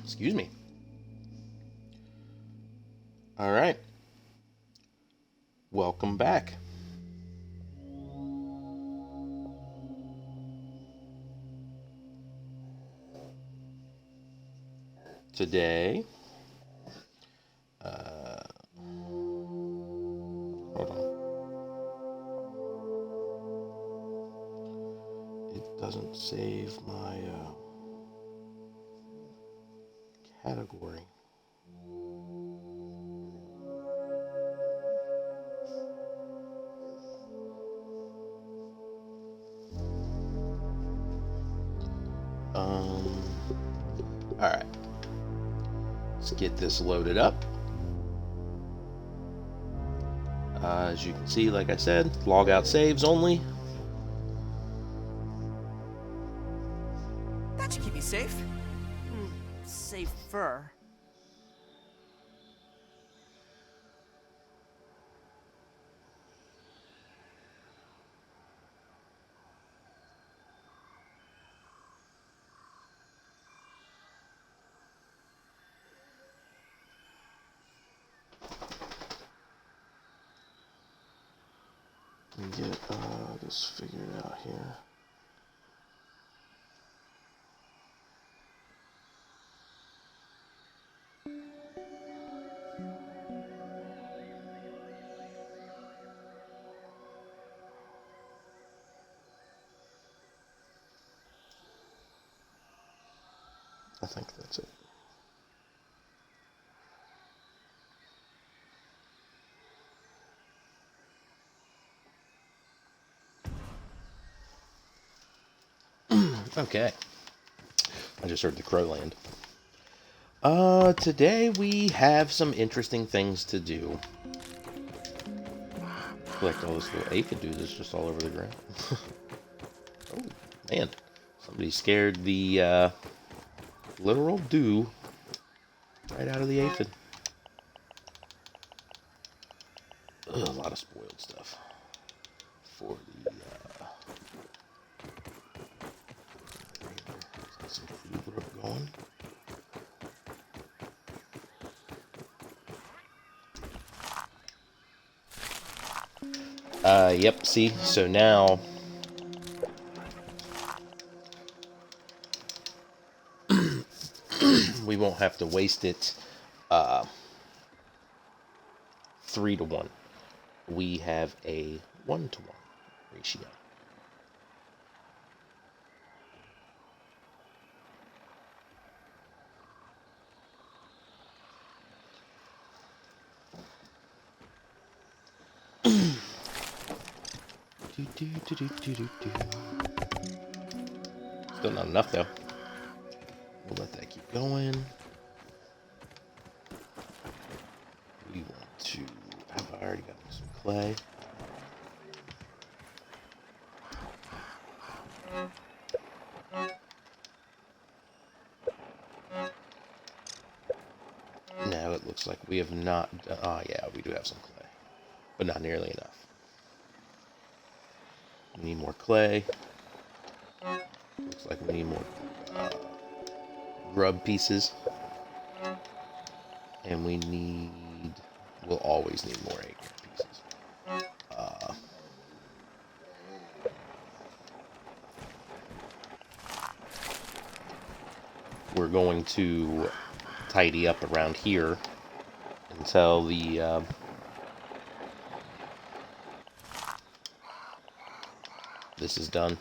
Excuse me. All right. Welcome back. Today, uh, hold on. It doesn't save my category. All right. Let's get this loaded up. As you can see, like I said, log out saves only. That should keep me safe. Safer. Let me get this figured out here. I think that's it. Okay. I just heard the crow land. Today we have some interesting things to do. Collect all this little aphid dude that's just all over the ground. Oh, man. Somebody scared the, literal dew right out of the aphid. Ugh, a lot of spoiled stuff for the, get some food going. Yep, see, so now we won't have to waste it 3-to-1. We have a 1-to-1 ratio. Still not enough though. We'll let that keep going. We want to. Have I already got some clay? No, it looks like we have not. Oh, yeah, we do have some clay, but not nearly enough. We need more clay. Looks like we need more grub pieces. And we need. We'll always need more acorn pieces. We're going to tidy up around here until the this is done.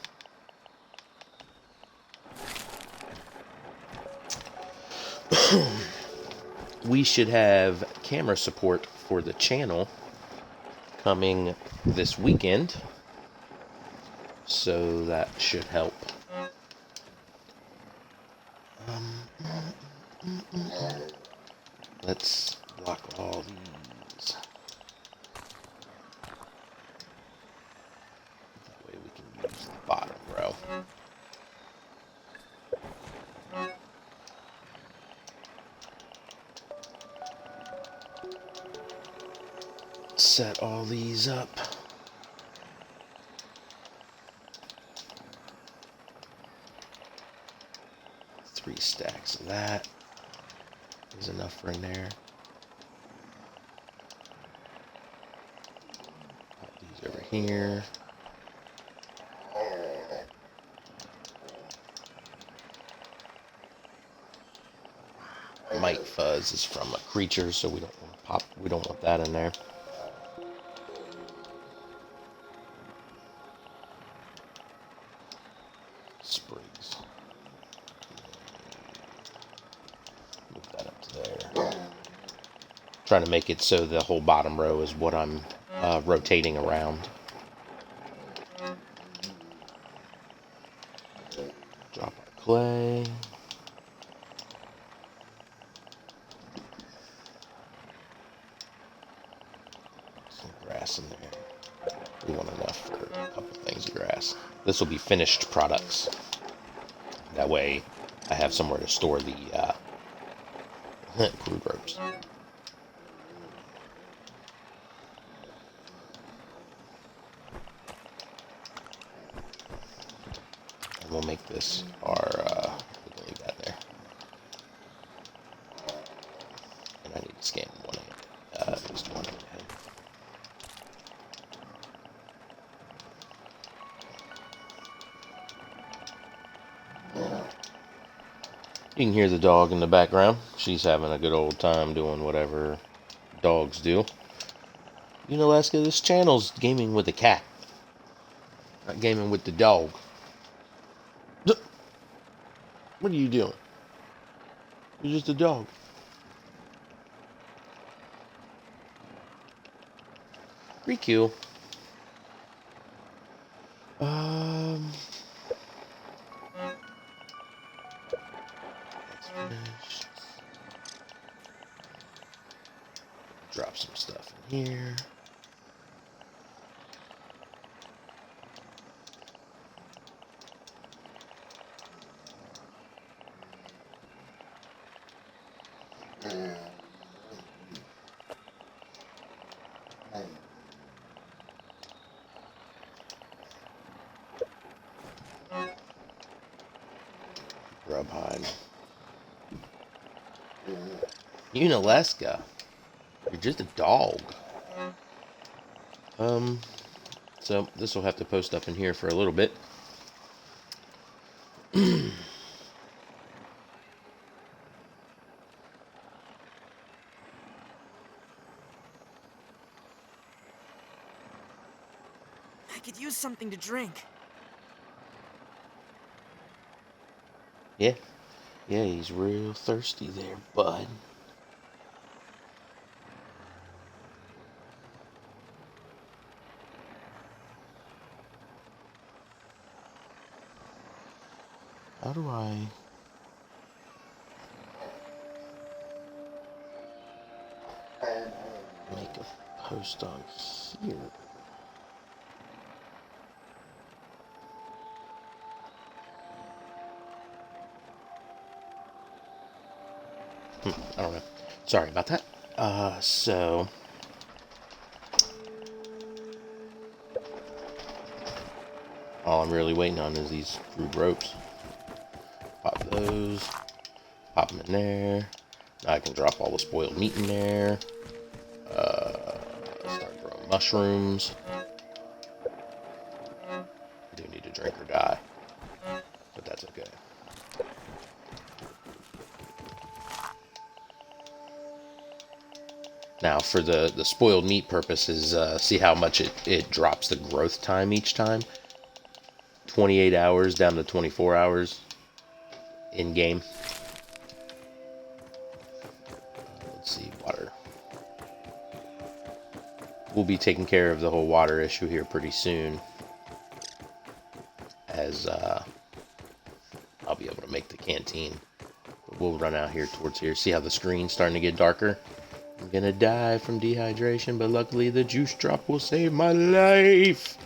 We should have camera support for the channel coming this weekend, so that should help. Let's block all these. That way we can use the bottom row. Set all these up. 3 stacks of that is enough for in there. Pop these over here. Mite fuzz is from a creature, so we don't want to pop. We don't want that in there. Sprigs. Move that up to there. Trying to make it so the whole bottom row is what I'm rotating around. Drop our clay. Some grass in there. We want enough for a couple things of grass. This will be finished products. That way I have somewhere to store the crude ropes. And we'll make this our, we can leave that there. And I need to scan one ahead, just one ahead. You can hear the dog in the background. She's having a good old time doing whatever dogs do. You know, Alaska, this channel's gaming with the cat. Not gaming with the dog. What are you doing? You're just a dog. Pretty cool. That's finished. Drop some stuff in here. Grub hide. Unalaska, you're just a dog. So this will have to post up in here for a little bit. I could use something to drink. Yeah, he's real thirsty there, bud. How do I... make a post on here? I don't know. Sorry about that. So... all I'm really waiting on is these crude ropes. Pop those. Pop them in there. Now I can drop all the spoiled meat in there. Start growing mushrooms. I do need to drink or die. But that's okay. Now, for the spoiled meat purposes, see how much it drops the growth time each time? 28 hours down to 24 hours in game. Let's see, water. We'll be taking care of the whole water issue here pretty soon, as I'll be able to make the canteen. But we'll run out here towards here. See how the screen's starting to get darker? I'm gonna die from dehydration, but luckily the juice drop will save my life.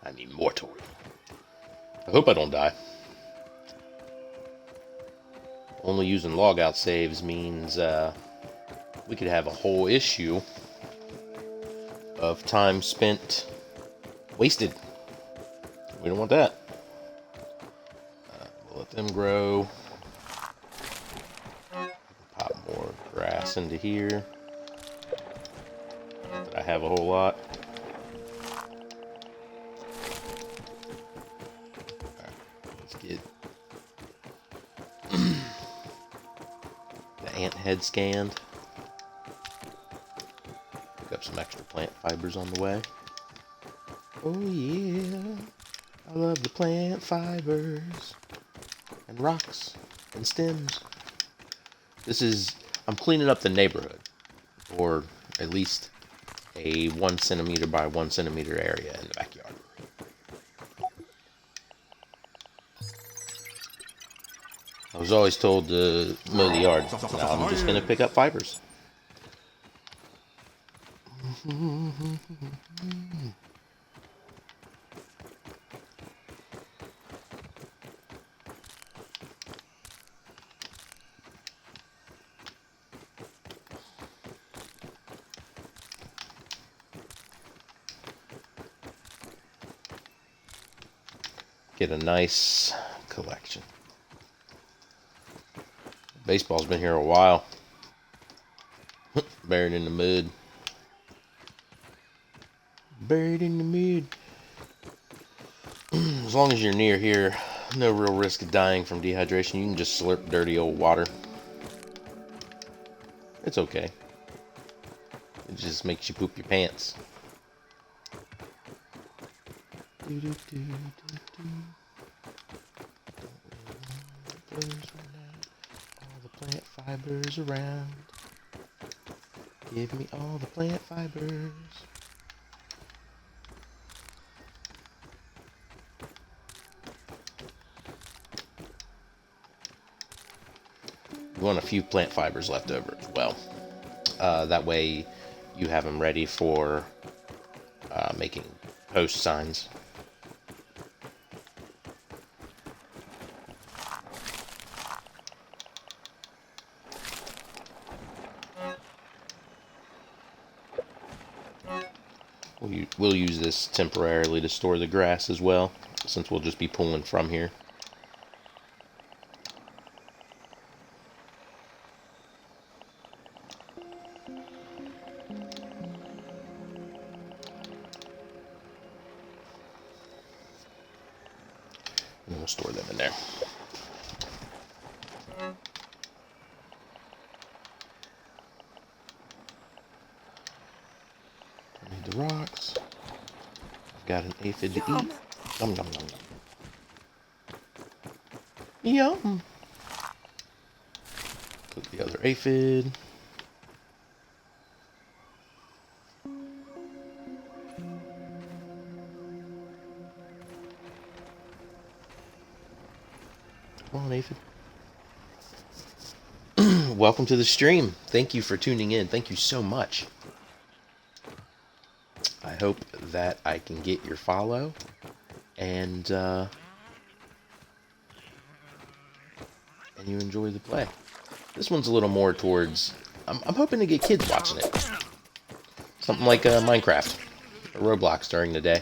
I'm immortal. I hope I don't die. Only using logout saves means we could have a whole issue of time spent wasted. We don't want that. them grow. Pop more grass into here. Not that I have a whole lot. Alright, let's get the ant head scanned. Pick up some extra plant fibers on the way. Oh yeah, I love the plant fibers and rocks and stems. I'm cleaning up the neighborhood, or at least a 1 centimeter by 1 centimeter area in the backyard. I was always told to mow the yard. Now I'm just gonna pick up fibers. Get a nice collection. Baseball's been here a while. Buried in the mud. Buried in the mud. As long as you're near here, no real risk of dying from dehydration. You can just slurp dirty old water. It's okay. It just makes you poop your pants. All the plant fibers around. Give me all the plant fibers. You want a few plant fibers left over as well. That way you have them ready for making post signs. We'll use this temporarily to store the grass as well, since we'll just be pulling from here. And we'll store them in there. I need the rocks. I've got an aphid to eat. Yum, yum, yum. Yum. Cook the other aphid. Come on, aphid. Welcome to the stream. Thank you for tuning in. Thank you so much. I hope that I can get your follow, and you enjoy the play. This one's a little more towards... I'm hoping to get kids watching it. Something like Minecraft or Roblox during the day.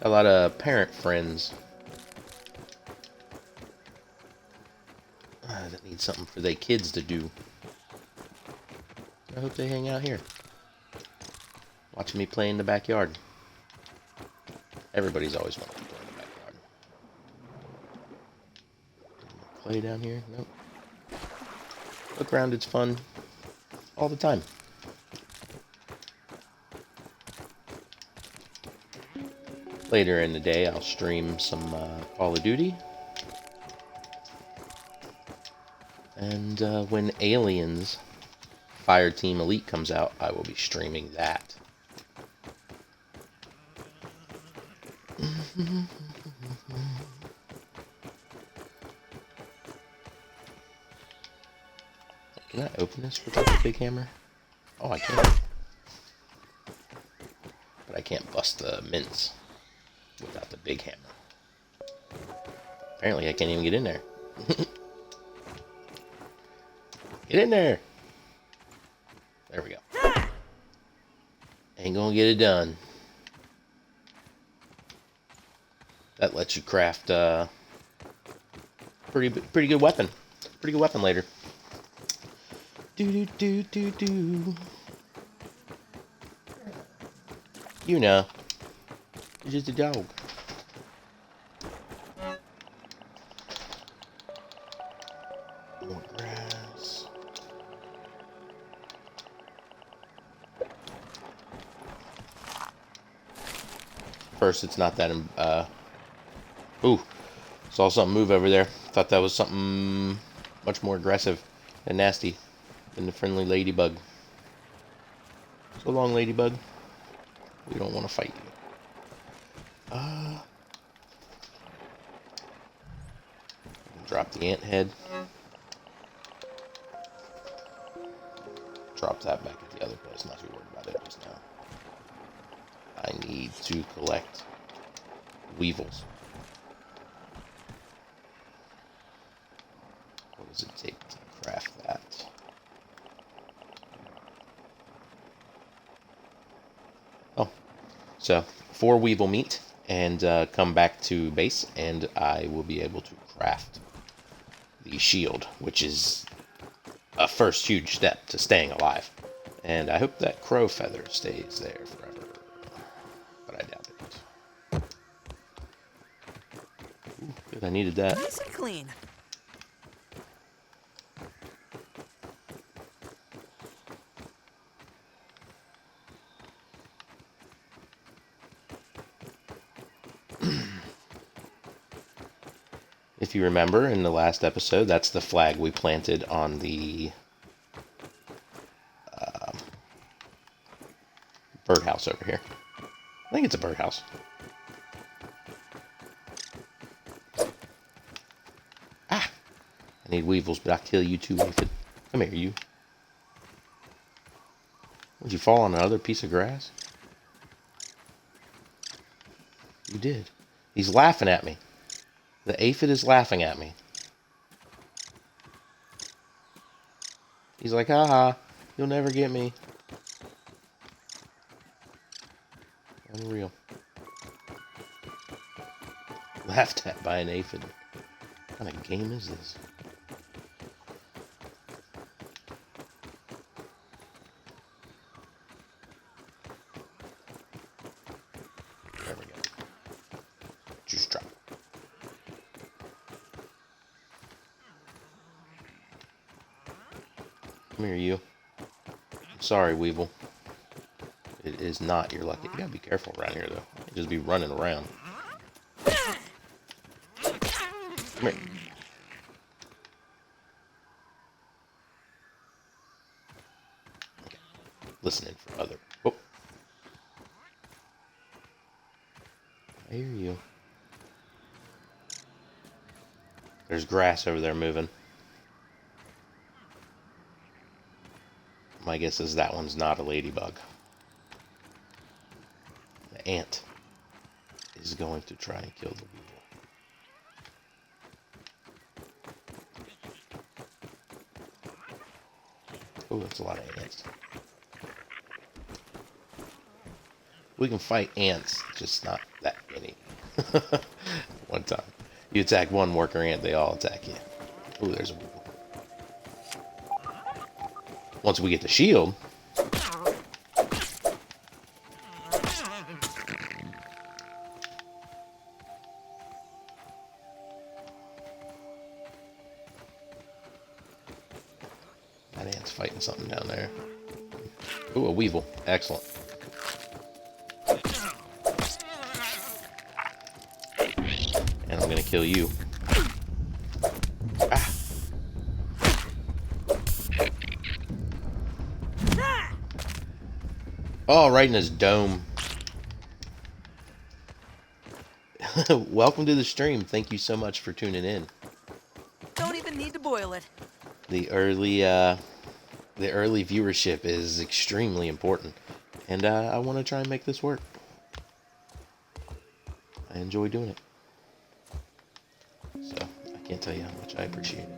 A lot of parent friends that need something for their kids to do. I hope they hang out here, watching me play in the backyard. Everybody's always wanted to play in the backyard. Play down here? Nope. Look around, it's fun all the time. Later in the day, I'll stream some Call of Duty. And when Aliens Fireteam Elite comes out, I will be streaming that. Can I open this without the big hammer? Oh, I can. But I can't bust the mints without the big hammer. Apparently I can't even get in there. Get in there! There we go. Ain't gonna get it done. That lets you craft pretty good weapon. Pretty good weapon later. Do do do do do. You know, you're just a dog. More grass. First, it's not that. Ooh, saw something move over there. Thought that was something much more aggressive and nasty than the friendly ladybug. So long, ladybug. We don't want to fight you. Drop the ant head. Drop that back at the other place. Not too worried about it just now. I need to collect weevils. What does it take to craft that? Oh, so 4 weevil meat, and come back to base, and I will be able to craft the shield, which is a first huge step to staying alive. And I hope that crow feather stays there forever, but I doubt it. Ooh, good, I needed that. Nice and clean. If you remember in the last episode, that's the flag we planted on the birdhouse over here. I think it's a birdhouse. Ah! I need weevils, but I'll kill you too, Aphid. Come here, you. Would you fall on another piece of grass? You did. He's laughing at me. The aphid is laughing at me. He's like, haha, you'll never get me. Unreal. Laughed at by an aphid. What kind of game is this? There we go. Juice drop. Come here, you. I'm sorry, Weevil. It is not your lucky. You gotta be careful around here, though. You just be running around. Come here. Okay. Listening for other. Oh. I hear you. There's grass over there moving. My guess is that one's not a ladybug. The ant is going to try and kill the weevil. Oh, that's a lot of ants. We can fight ants, just not that many. One time. You attack one worker ant, they all attack you. Oh, there's a weevil. Once we get the shield, that ant's fighting something down there. Ooh, a weevil. Excellent. And I'm gonna kill you. Ah. Oh, right in his dome. Welcome to the stream. Thank you so much for tuning in. Don't even need to boil it. The early viewership is extremely important, and I want to try and make this work. I enjoy doing it, so I can't tell you how much I appreciate it.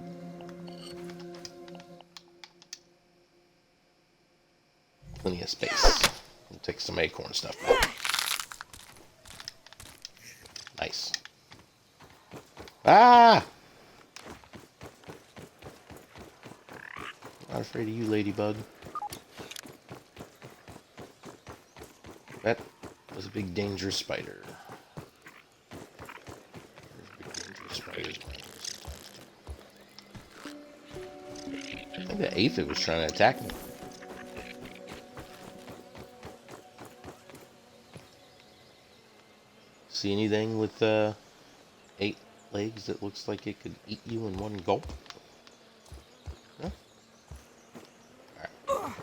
Plenty of space. We'll take some acorn stuff back. Nice. Ah! Not afraid of you, ladybug. That was a big dangerous spider. There's big dangerous spiders around here sometimes. I think the aphid was trying to attack me. See anything with 8 legs that looks like it could eat you in one gulp? Huh? Alright.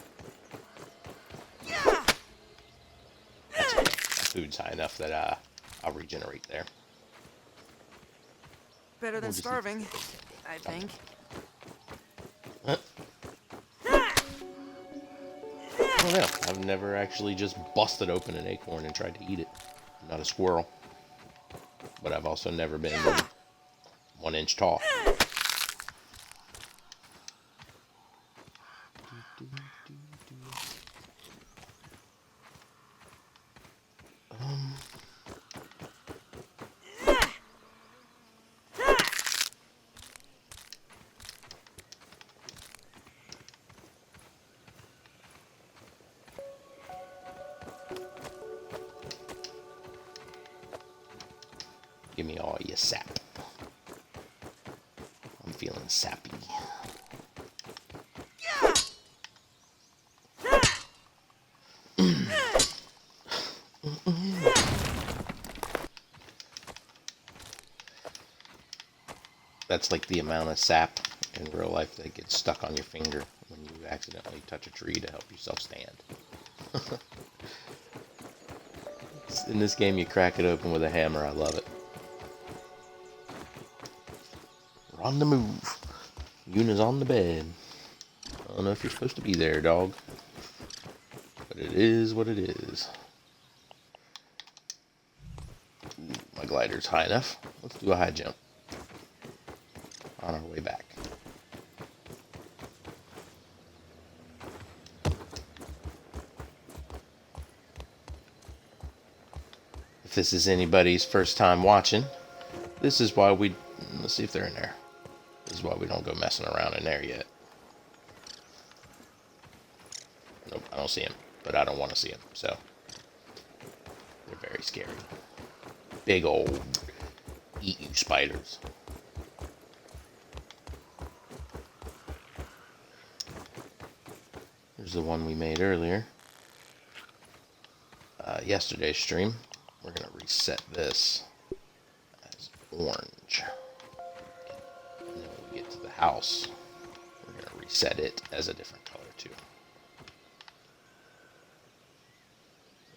That's okay. My food's high enough that I'll regenerate there. Better than starving, I think. Huh? I don't know. I've never actually just busted open an acorn and tried to eat it. I'm not a squirrel. But I've also never been 1 inch tall. Give me all your sap. I'm feeling sappy. That's like the amount of sap in real life that gets stuck on your finger when you accidentally touch a tree to help yourself stand. In this game, you crack it open with a hammer. I love it. We're on the move. Yuna's on the bed. I don't know if you're supposed to be there, dog. But it is what it is. Ooh, my glider's high enough. Let's do a high jump. On our way back. If this is anybody's first time watching, this is why we... Let's see if they're in there. This is why we don't go messing around in there yet. Nope, I don't see him. But I don't want to see him, so... They're very scary. Big old eat you spiders. Here's the one we made earlier. Yesterday's stream. We're going to reset this as orange. And then when we get to the house, we're going to reset it as a different color too.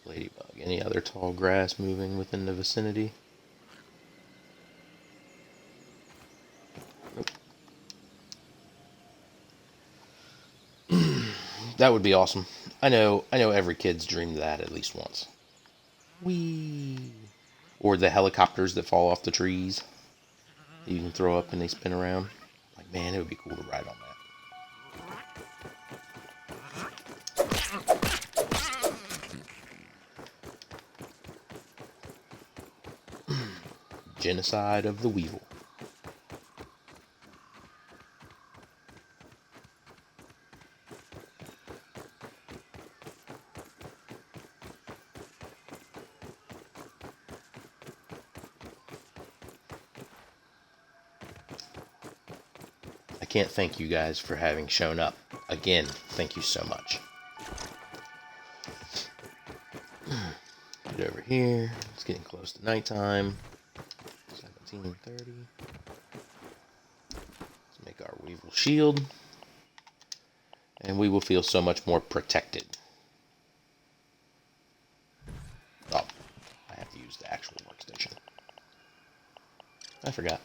Ladybug. Any other tall grass moving within the vicinity? Nope. That would be awesome. I know every kid's dreamed that at least once. Whee! Or the helicopters that fall off the trees that you can throw up and they spin around. Like, man, it would be cool to ride on that. Genocide of the Weevil. I can't thank you guys for having shown up. Again, thank you so much. Get over here. It's getting close to nighttime. 17:30. Let's make our Weevil shield. And we will feel so much more protected. Oh, I have to use the actual workstation. I forgot.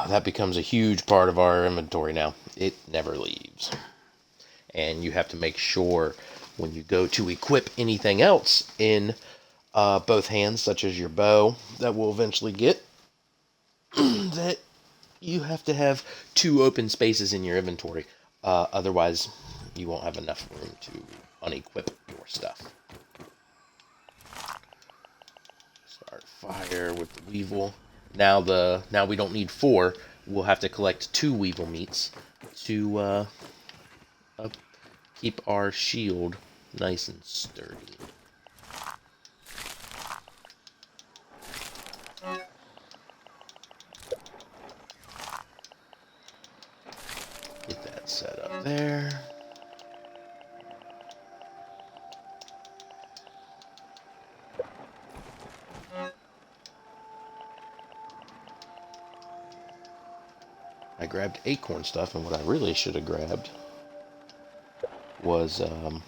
That becomes a huge part of our inventory now. It never leaves. And you have to make sure when you go to equip anything else in both hands, such as your bow that we'll eventually get, that you have to have 2 open spaces in your inventory. Otherwise, you won't have enough room to unequip your stuff. Start fire with the weevil. Now we don't need 4. We'll have to collect 2 weevil meats to keep our shield nice and sturdy. Get that set up there. I grabbed acorn stuff, and what I really should have grabbed was, I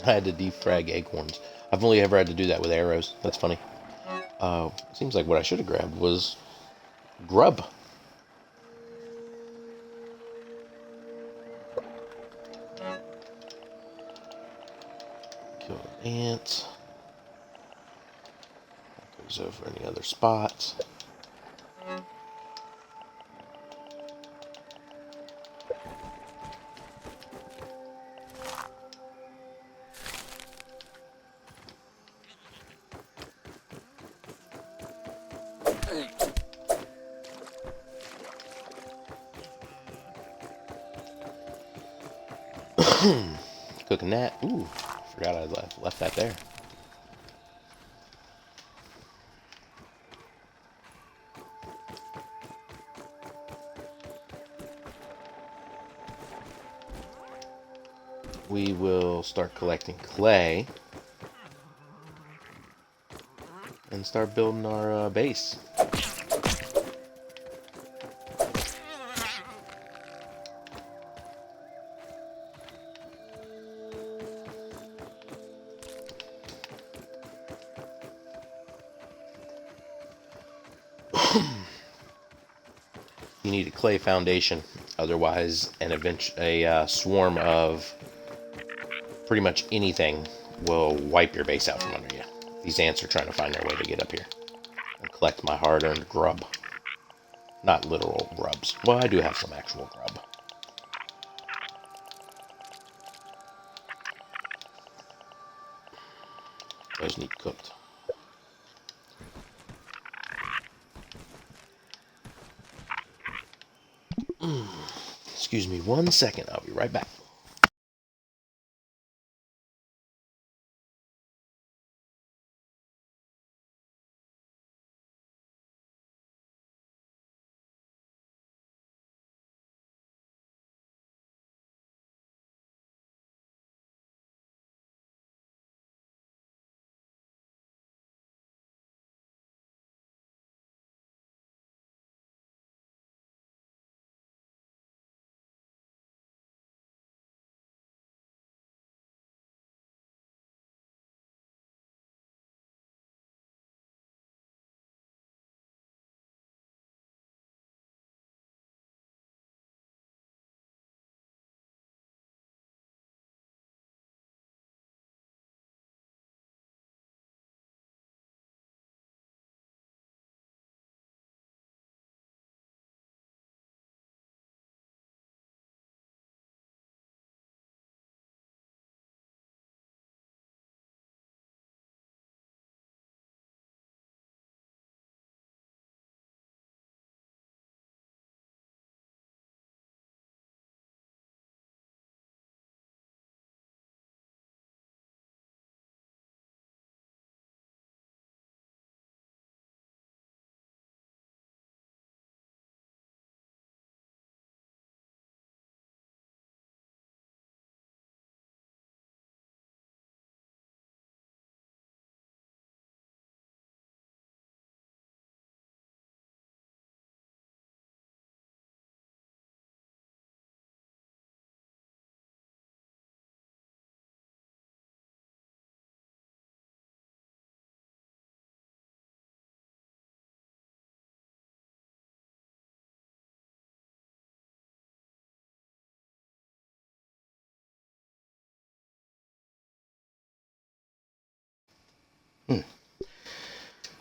had to defrag acorns. I've only ever had to do that with arrows. That's funny. Seems like what I should have grabbed was grub. Kill an ant. That goes over any other spots. Cooking that. Ooh, forgot I left that there. We will start collecting clay and start building our base. You need a clay foundation, otherwise a swarm of pretty much anything will wipe your base out from under you. These ants are trying to find their way to get up here and collect my hard-earned grub. Not literal grubs. Well, I do have some actual grub. Those need cooked. Excuse me 1 second. I'll be right back.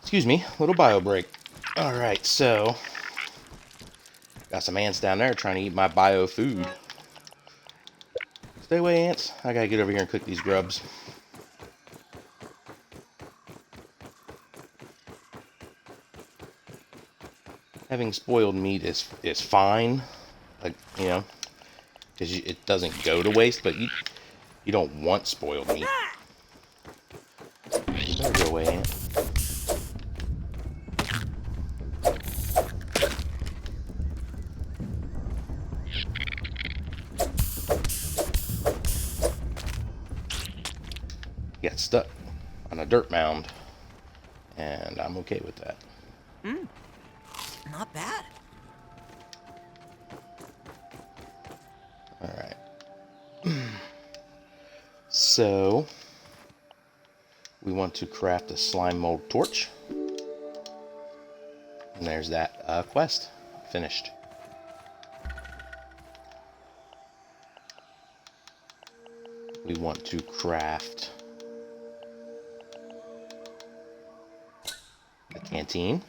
Excuse me, little bio break. Alright, so got some ants down there trying to eat my bio food. Stay away, ants. I gotta get over here and cook these grubs. Having spoiled meat is fine, like, you know, because it doesn't go to waste. But you don't want spoiled meat. You better go away, Ant. You got stuck on a dirt mound, and I'm okay with that. Not bad. All right. So we want to craft a slime mold torch. And there's that quest finished. We want to craft the canteen.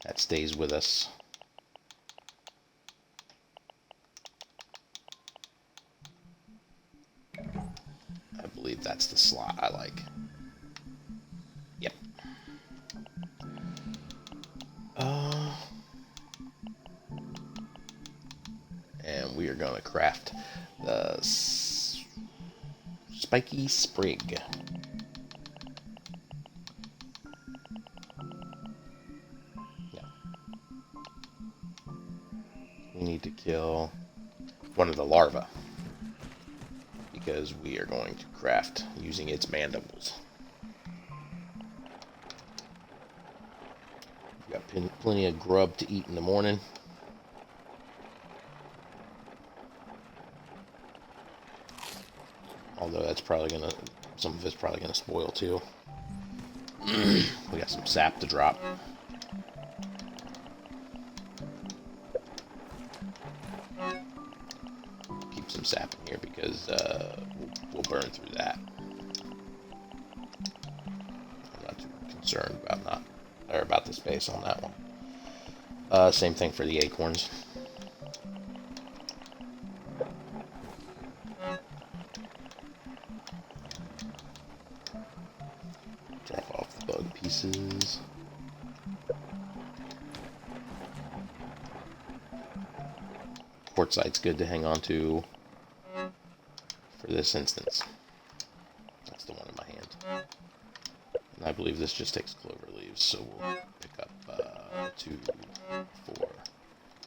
That stays with us. I believe that's the slot I like. Yep. And we are going to craft the spiky sprig. Yeah. We need to kill one of the larvae, because we are going to craft using its mandibles. We've got plenty of grub to eat in the morning. Although that's probably gonna, some of it's probably gonna spoil too. We got some sap to drop. Keep some sap in here because we'll burn through that. I'm not too concerned about the space on that one. Same thing for the acorns. Drop off the bug pieces. Quartzite's good to hang on to for this instance. That's the one in my hand. And I believe this just takes clover leaves, so we'll pick up 2, 4,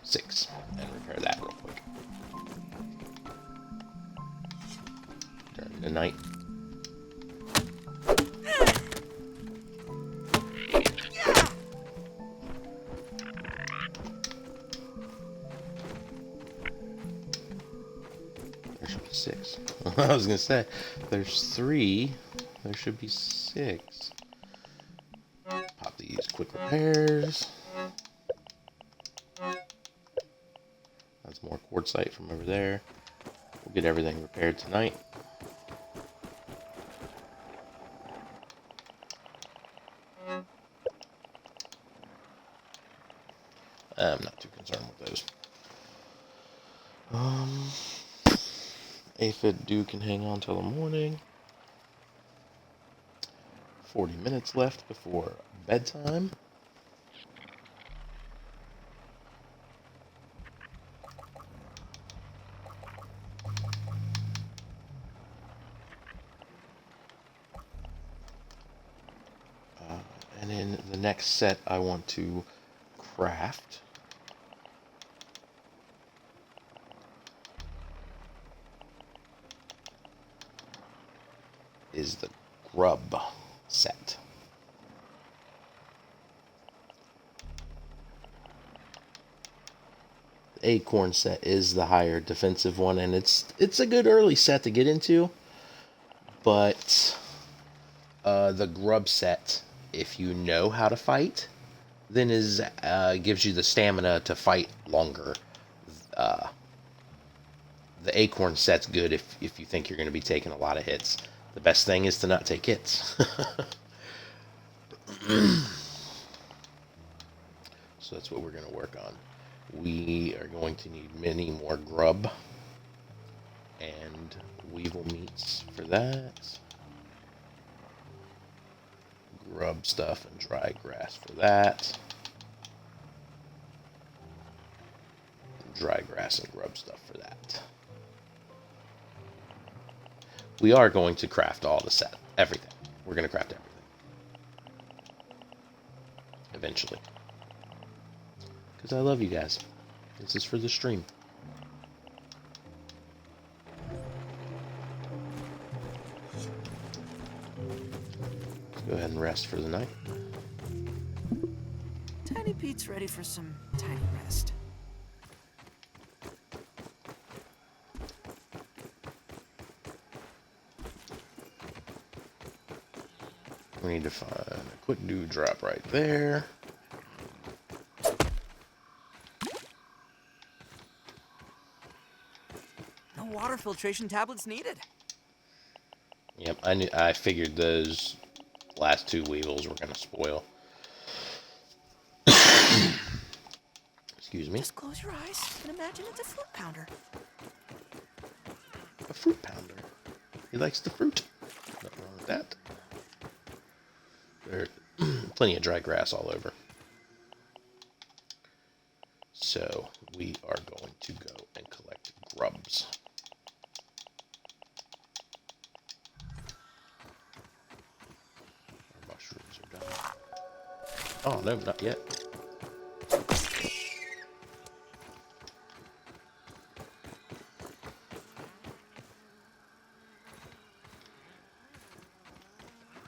6 and repair that real quick. During the night. There should be 6. I was gonna say, there's 3. There should be 6. Pop these quick repairs. That's more quartzite from over there. We'll get everything repaired tonight. I'm not too concerned with those. Aphid Dew can hang on till the morning. 40 minutes left before bedtime. And in the next set, I want to craft is the grub set. The acorn set is the higher defensive one, and it's a good early set to get into. But the grub set, if you know how to fight, then gives you the stamina to fight longer. The acorn set's good if you think you're going to be taking a lot of hits. The best thing is to not take hits. So that's what we're going to work on. We are going to need many more grub and weevil meats for that. grub stuff and dry grass for that. Dry grass and grub stuff for that. We are going to craft all the set. Everything. We're going to craft everything. Eventually. Because I love you guys. This is for the stream. Let's go ahead and rest for the night. Tiny Pete's ready for some tiny rest. We need to find a quick dewdrop right there. No water filtration tablets needed. Yep, I figured those last two weevils were gonna spoil. Excuse me. Just close your eyes and imagine it's a fruit pounder. A fruit pounder. He likes the fruit. Nothing wrong with that. There's plenty of dry grass all over. So we are going to go and collect grubs. Our mushrooms are done. Oh, no, not yet.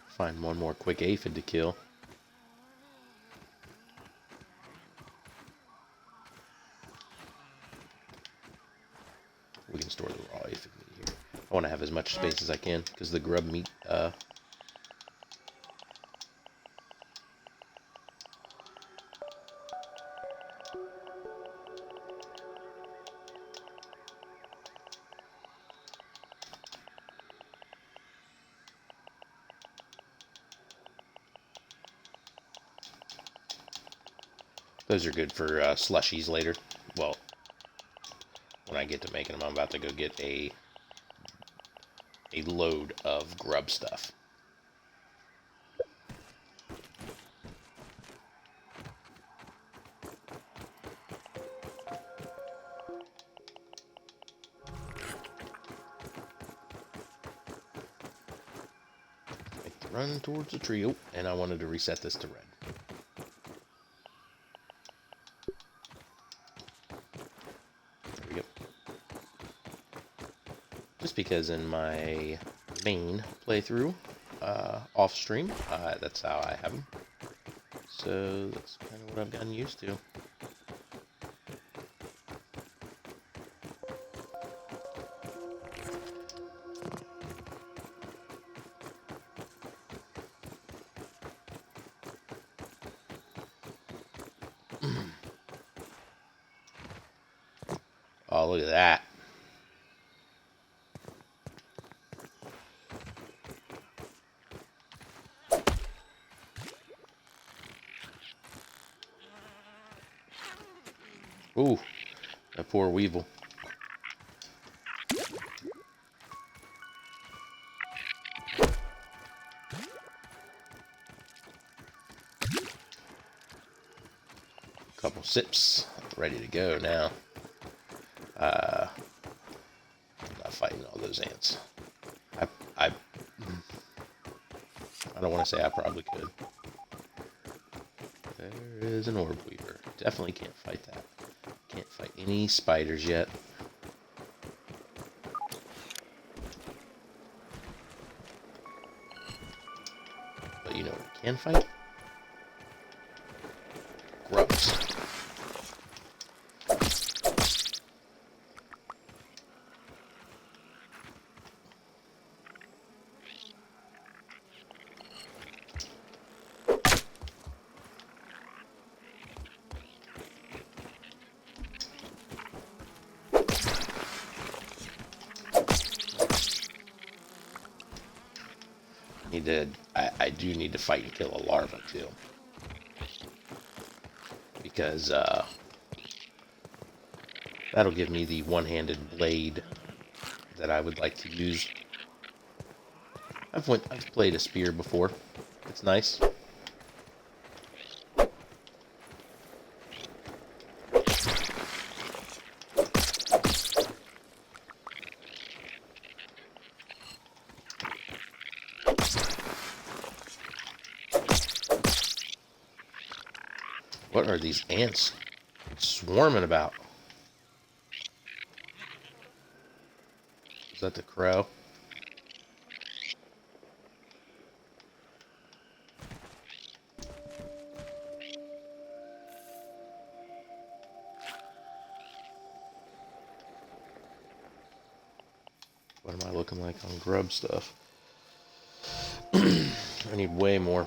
Find one more quick aphid to kill. We can store the raw aphid meat here. I want to have as much space as I can because the grub meat those are good for slushies later. Well, when I get to making them, I'm about to go get a load of grub stuff. Make the run towards the tree. Oh, and I wanted to reset this to red. Because in my main playthrough, off stream, that's how I have them. So that's kind of what I've gotten used to. Oh, look at that. Ooh, that poor weevil. Couple sips, ready to go now. I'm not fighting all those ants. I don't want to say I probably could. There is an orb weaver. Definitely can't fight that. Can't fight any spiders yet. But you know what we can fight? Grubs. I do need to fight and kill a larva too, because that'll give me the one-handed blade that I would like to use. I've played a spear before. It's nice. What are these ants swarming about? Is that the crow? What am I looking like on grub stuff? I need way more.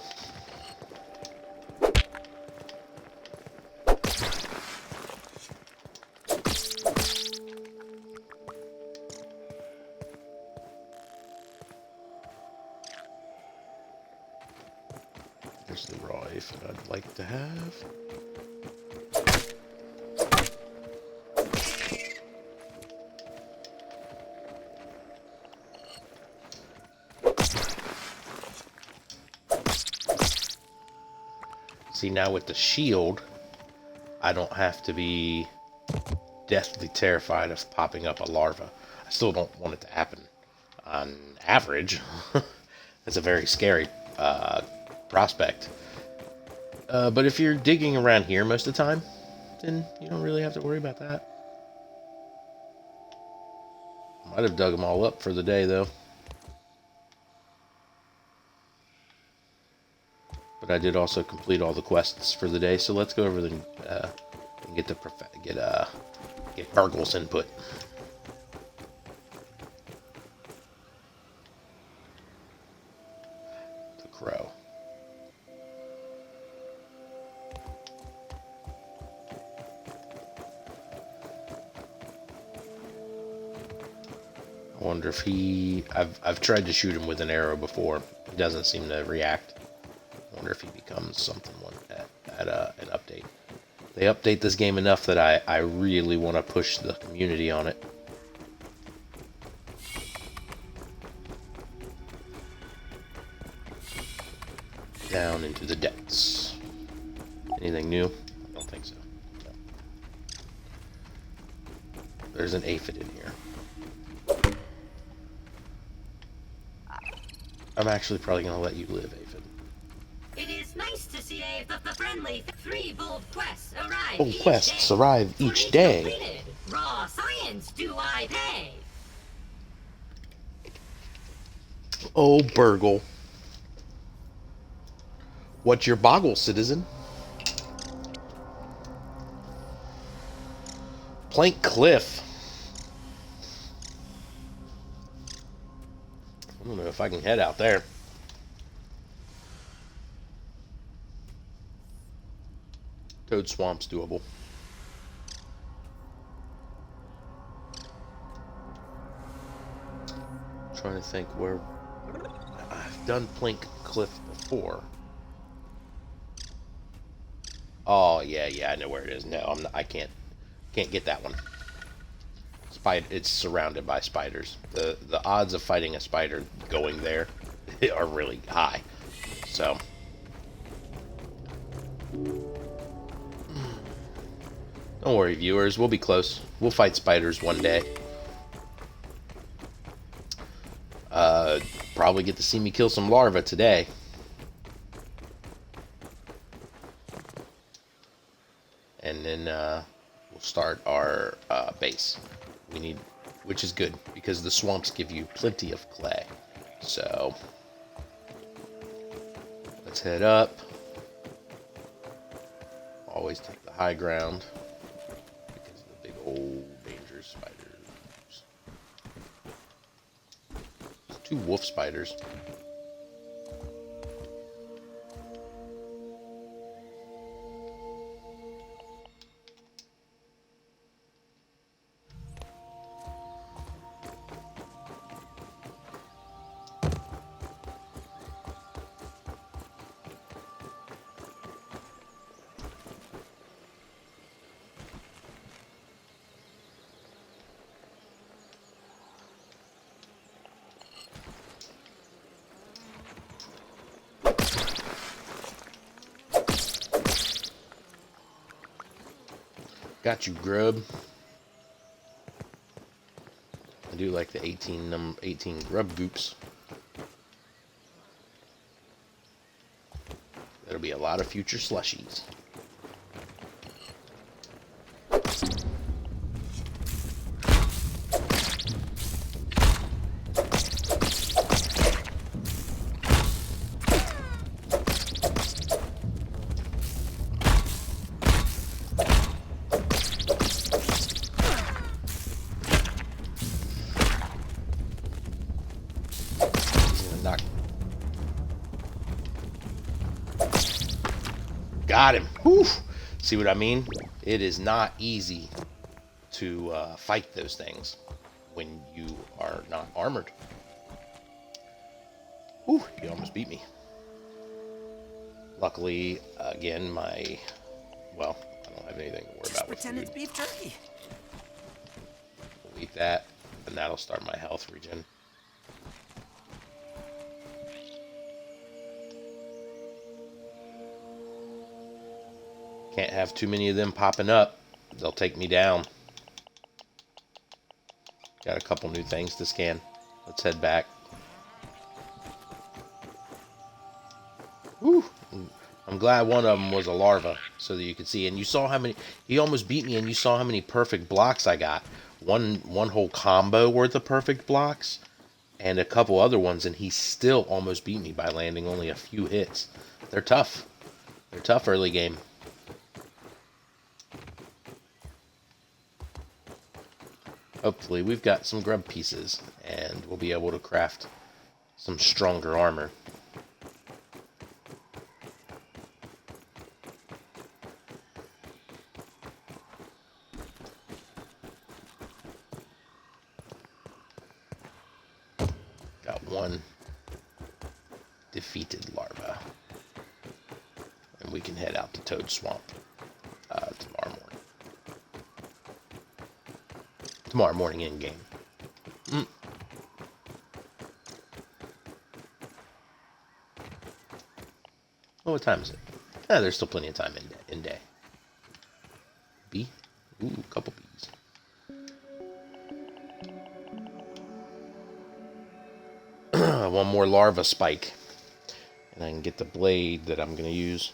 There's the raw aphid I'd like to have. See, now with the shield, I don't have to be deathly terrified of popping up a larva. I still don't want it to happen on average. It's a very scary prospect. But if you're digging around here most of the time, then you don't really have to worry about that. Might have dug them all up for the day, though. But I did also complete all the quests for the day, so let's go over and get Burgle's input. The crow. I wonder if I've tried to shoot him with an arrow before. He doesn't seem to react. I wonder if he becomes something at an update. They update this game enough that I really want to push the community on it. Down into the depths. Anything new? I don't think so. No. There's an aphid in here. I'm actually probably going to let you live, aphid. It is nice to see the friendly 3 bold quests arrive. Oh, quests arrive each day. Completed. Raw science do I pay. Oh, Burgle. What's your boggle, citizen? Plank Cliff. I don't know if I can head out there. Toad Swamp's doable. Trying to think where I've done Plank Cliff before. Oh yeah, I know where it is. No, I can't get that one. It's surrounded by spiders. The odds of fighting a spider going there are really high. So don't worry, viewers. We'll be close. We'll fight spiders one day. Probably get to see me kill some larvae today. And then we'll start our base. Which is good because the swamps give you plenty of clay. So let's head up. Always take the high ground because of the big old dangerous spiders. 2 wolf spiders. Got you, grub. I do like the 18 grub goops. There'll be a lot of future slushies. Got him. Whew. See what I mean? It is not easy to fight those things when you are not armored. Whew, you almost beat me. Luckily, again, well, I don't have anything to worry Just about with pretend food. it's beef jerky. We'll eat that, and that'll start my health regen. Can't have too many of them popping up. They'll take me down. Got a couple new things to scan. Let's head back. Whew. I'm glad one of them was a larva, so that you could see. And you saw how many. He almost beat me, and you saw how many perfect blocks I got. One whole combo worth of perfect blocks, and a couple other ones, and he still almost beat me by landing only a few hits. They're tough. They're tough early game. Hopefully we've got some grub pieces, and we'll be able to craft some stronger armor. Got one defeated larva. And we can head out to Toad Swamp tomorrow morning. Tomorrow morning in-game. Oh, what time is it? Ah, there's still plenty of time in day. Bee? Ooh, a couple bees. One more larva spike. And I can get the blade that I'm going to use.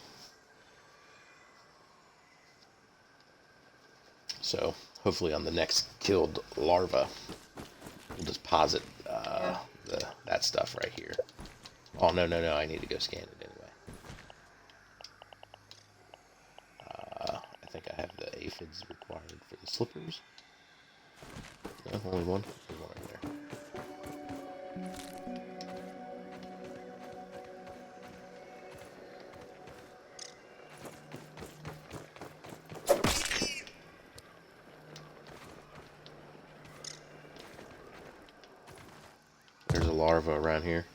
So, hopefully on the next killed larva, we'll deposit that stuff right here. Oh, no, I need to go scan it anyway. I think I have the aphids required for the slippers. No, only one? There's one right there. There's a larva around here.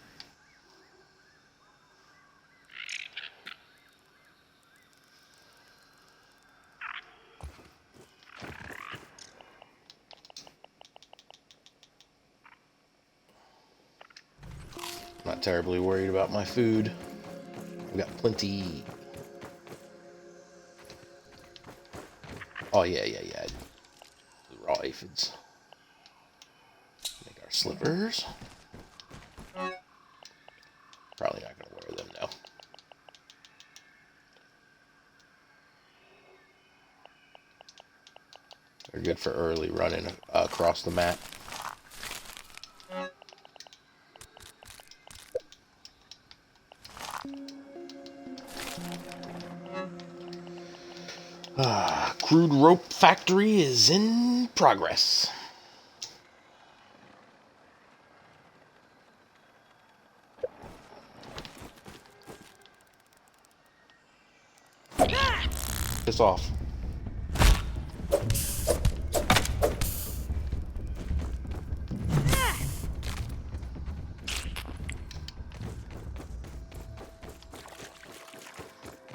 Not terribly worried about my food. I've got plenty. Oh, yeah. The raw aphids. Make our slippers. Probably not going to wear them, though. They're good for early running across the map. Crude rope factory is in progress. Piss off.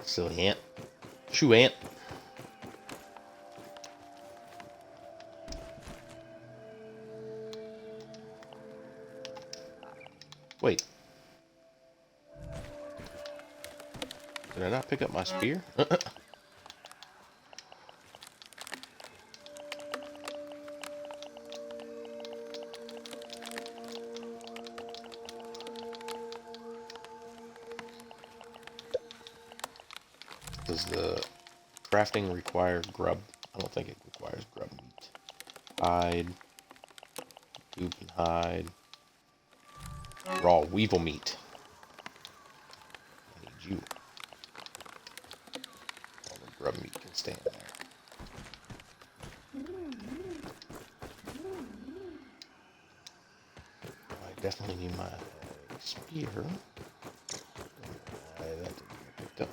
Silly ant. Shoe ant. Wait. Did I not pick up my spear? Does the crafting require grub? I don't think it requires grub meat. Hide. Goop and hide. Raw weevil meat. I need you. All the grub meat can stay in there. I definitely need my spear. That didn't get picked up.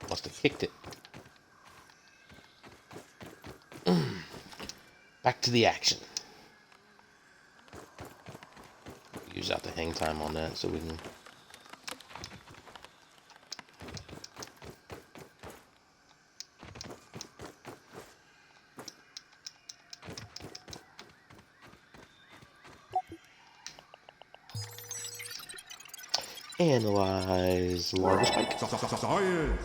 Must have kicked it. Back to the action. Use out the hang time on that so we can... Analyze larva spike. Science.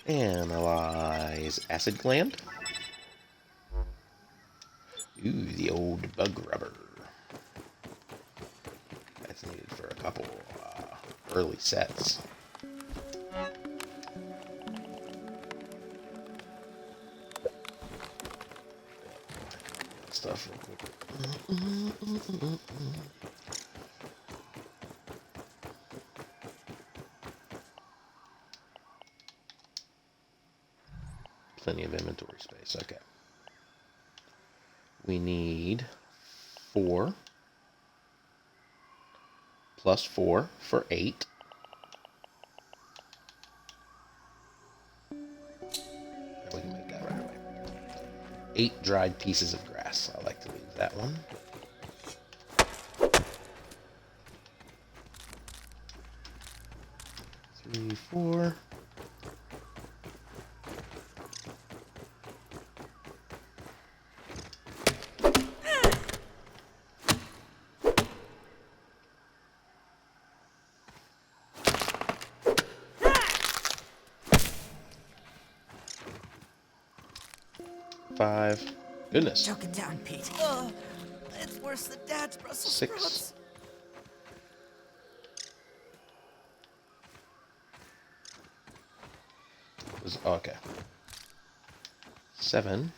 Analyze acid gland. Ooh, the old bug rubber. That's needed for a couple early sets. Stuff real quick. Plenty of inventory space. Okay. We need 4 plus 4 for 8. And we can make that right away. 8 dried pieces of grass. I like to leave that one. Three, 4. Five. Goodness. Choke it down, Pete. Ugh, it's worse than Dad's Brussels 6. sprouts. Okay. 7.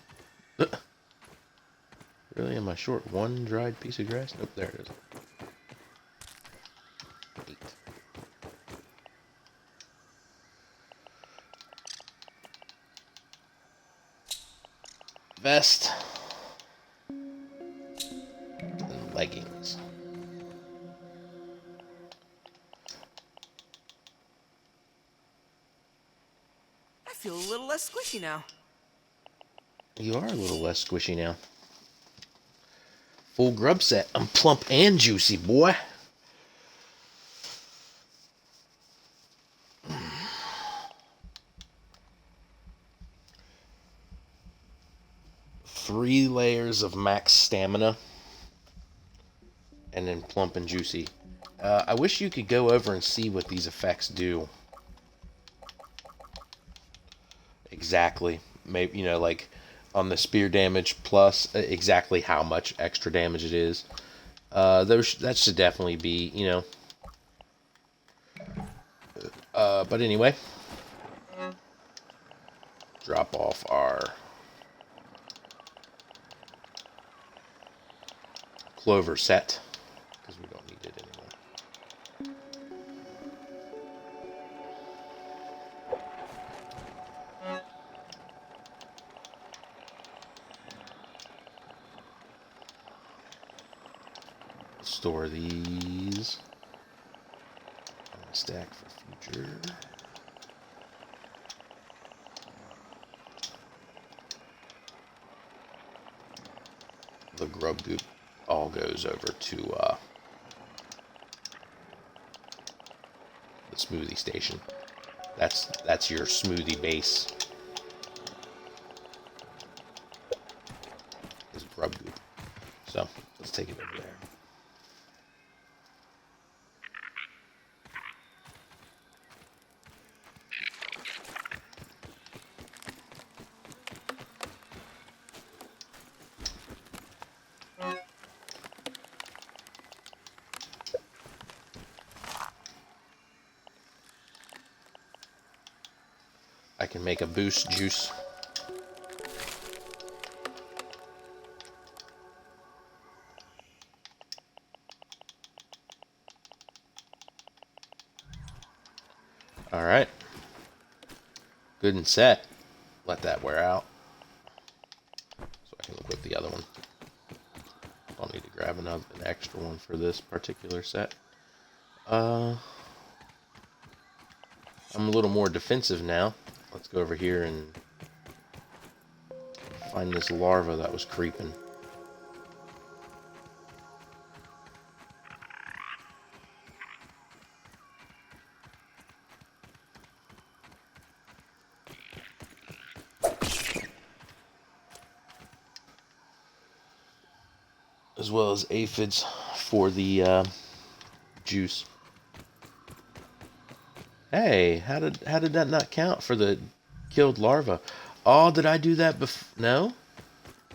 Really? Am I short 1 dried piece of grass? Nope, there it is. 8. Vest. And leggings. I feel a little less squishy now. You are a little less squishy now. Full grub set. I'm plump and juicy, boy. Three layers of max stamina. And then plump and juicy. I wish you could go over and see what these effects do. Exactly. Maybe, you know, like on the spear damage plus exactly how much extra damage it is. That should definitely be, you know. But anyway. Drop off our clover set. Because we don't need it anymore. Store these. Stack for future. The grub goop all goes over to the smoothie station. That's your smoothie base. Is grub goop. So let's take it over there. I can make a boost juice. All right. Good and set. Let that wear out. So I can equip the other one. I'll need to grab an extra one for this particular set. I'm a little more defensive now. Let's go over here and find this larva that was creeping. As well as aphids for the juice. Hey, how did that not count for the killed larva? Oh, did I do that No,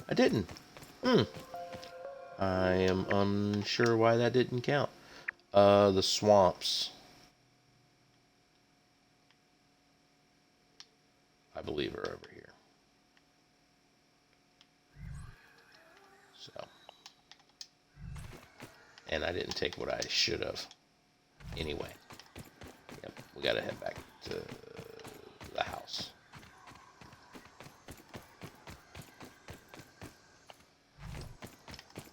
I didn't. I am unsure why that didn't count. The swamps, I believe, are over here. So, and I didn't take what I should have. Anyway, yep, we gotta head back to the house.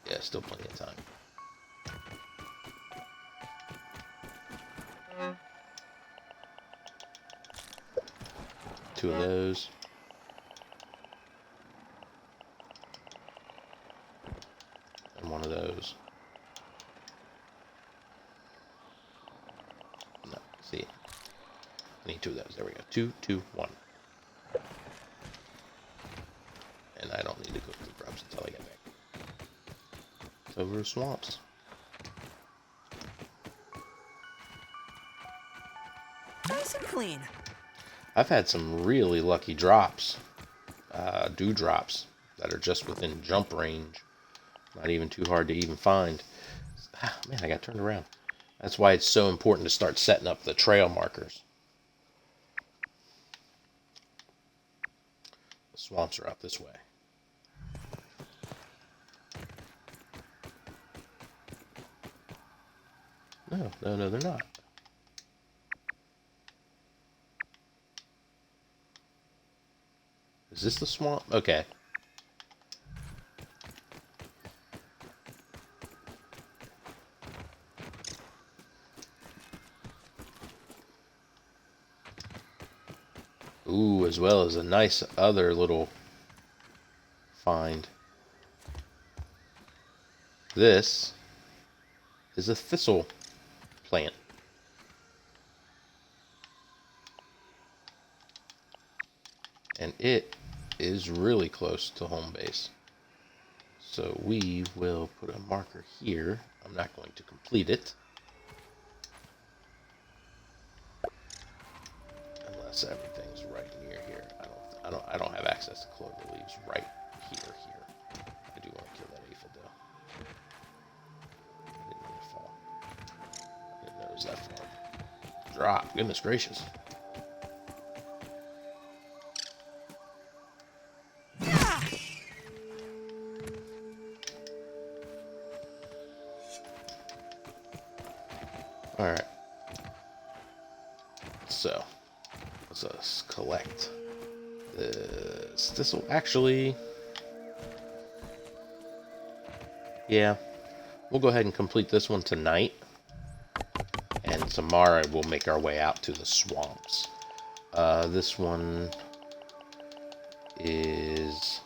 Yeah, still plenty of time. Two of those. And one of those. No, see. I need two of those. There we go. 2, 2, 1. And I don't need to cook the grubs until I get back. It's over the swamps. Nice and clean. I've had some really lucky drops. Dewdrops that are just within jump range. Not even too hard to even find. Ah, man, I got turned around. That's why it's so important to start setting up the trail markers. The swamps are up this way. No, no, no, they're not. Is this the swamp? Okay. Ooh, as well as a nice other little find. This is a thistle plant. And it is really close to home base. So we will put a marker here. I'm not going to complete it. Unless everything's right near here. I don't have access to clover leaves right here. I do want to kill that aphid though. I didn't mean to fall. I didn't know it was that far. Drop. Goodness gracious. Alright. So, let's collect this. This will actually... Yeah. We'll go ahead and complete this one tonight. And tomorrow we'll make our way out to the swamps. This one is...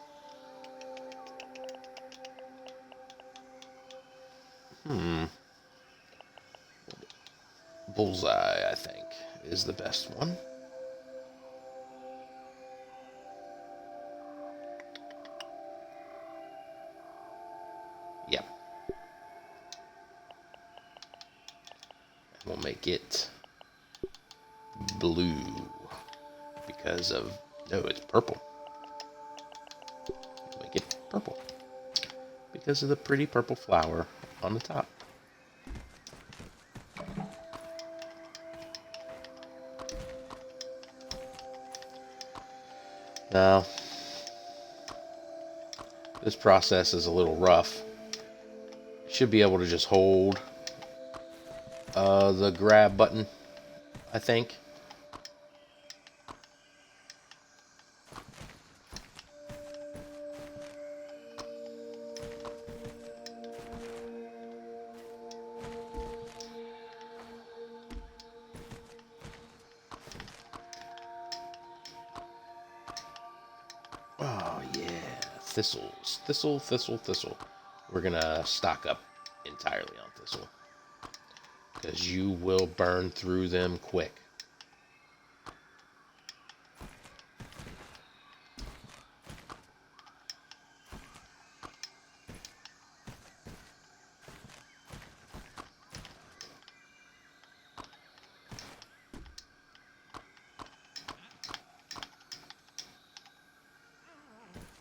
Bullseye, I think, is the best one. Yep. And we'll make it blue because of... No, it's purple. We'll make it purple because of the pretty purple flower on the top. Now, this process is a little rough. Should be able to just hold the grab button, I think. Oh, yeah. thistles. Thistle, thistle, thistle. We're gonna stock up entirely on thistle, because you will burn through them quick.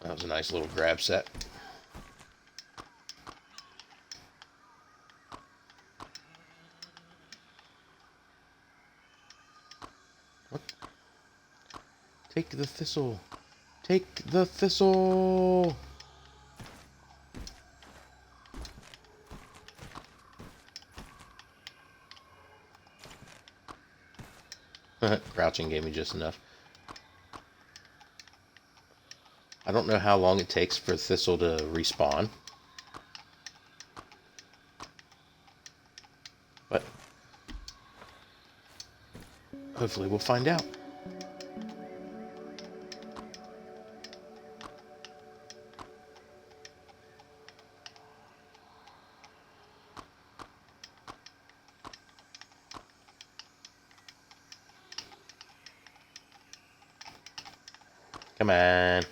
That was a nice little grab set. What? Take the thistle. Take the thistle. Crouching gave me just enough. I don't know how long it takes for thistle to respawn, but hopefully we'll find out. Come on.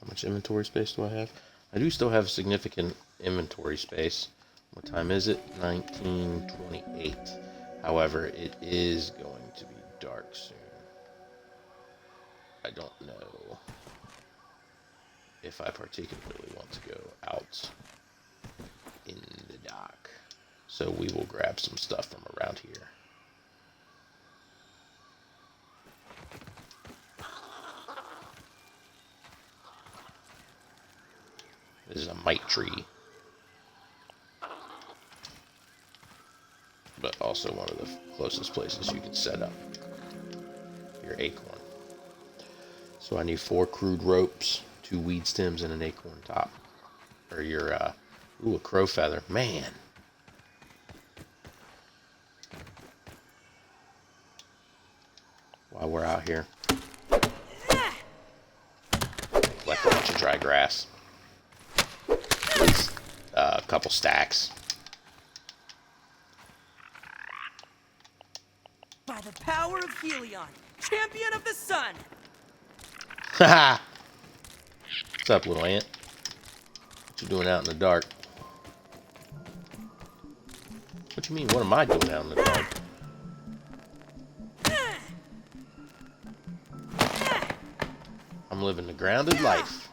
How much inventory space do I have? I do still have significant inventory space. What time is it? 19:28. However, it is going to be dark soon. I don't know if I particularly want to go out in the dark. So we will grab some stuff from around here. This is a mite tree, but also one of the closest places you can set up your acorn. So I need 4 crude ropes, 2 weed stems, and an acorn top. Or your, ooh, a crow feather. Man. While we're out here, collect a bunch of dry grass. A couple stacks. By the power of Helion, champion of the sun! Haha! What's up, little ant? What you doing out in the dark? What you mean, what am I doing out in the dark? I'm living the grounded life.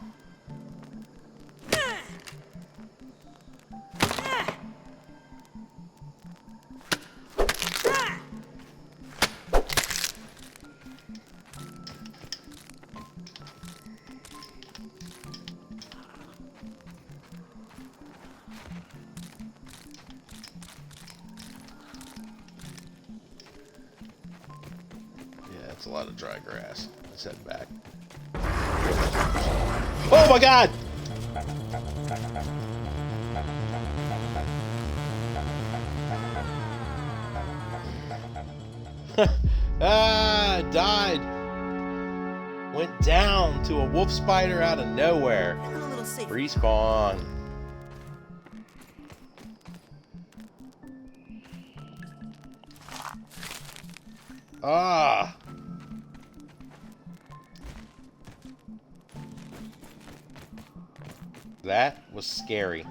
Yeah, it's a lot of dry grass. Let's head back. Oh my god! Died. Went down to a wolf spider out of nowhere. And a little safe. Respawn. Ah. That was scary.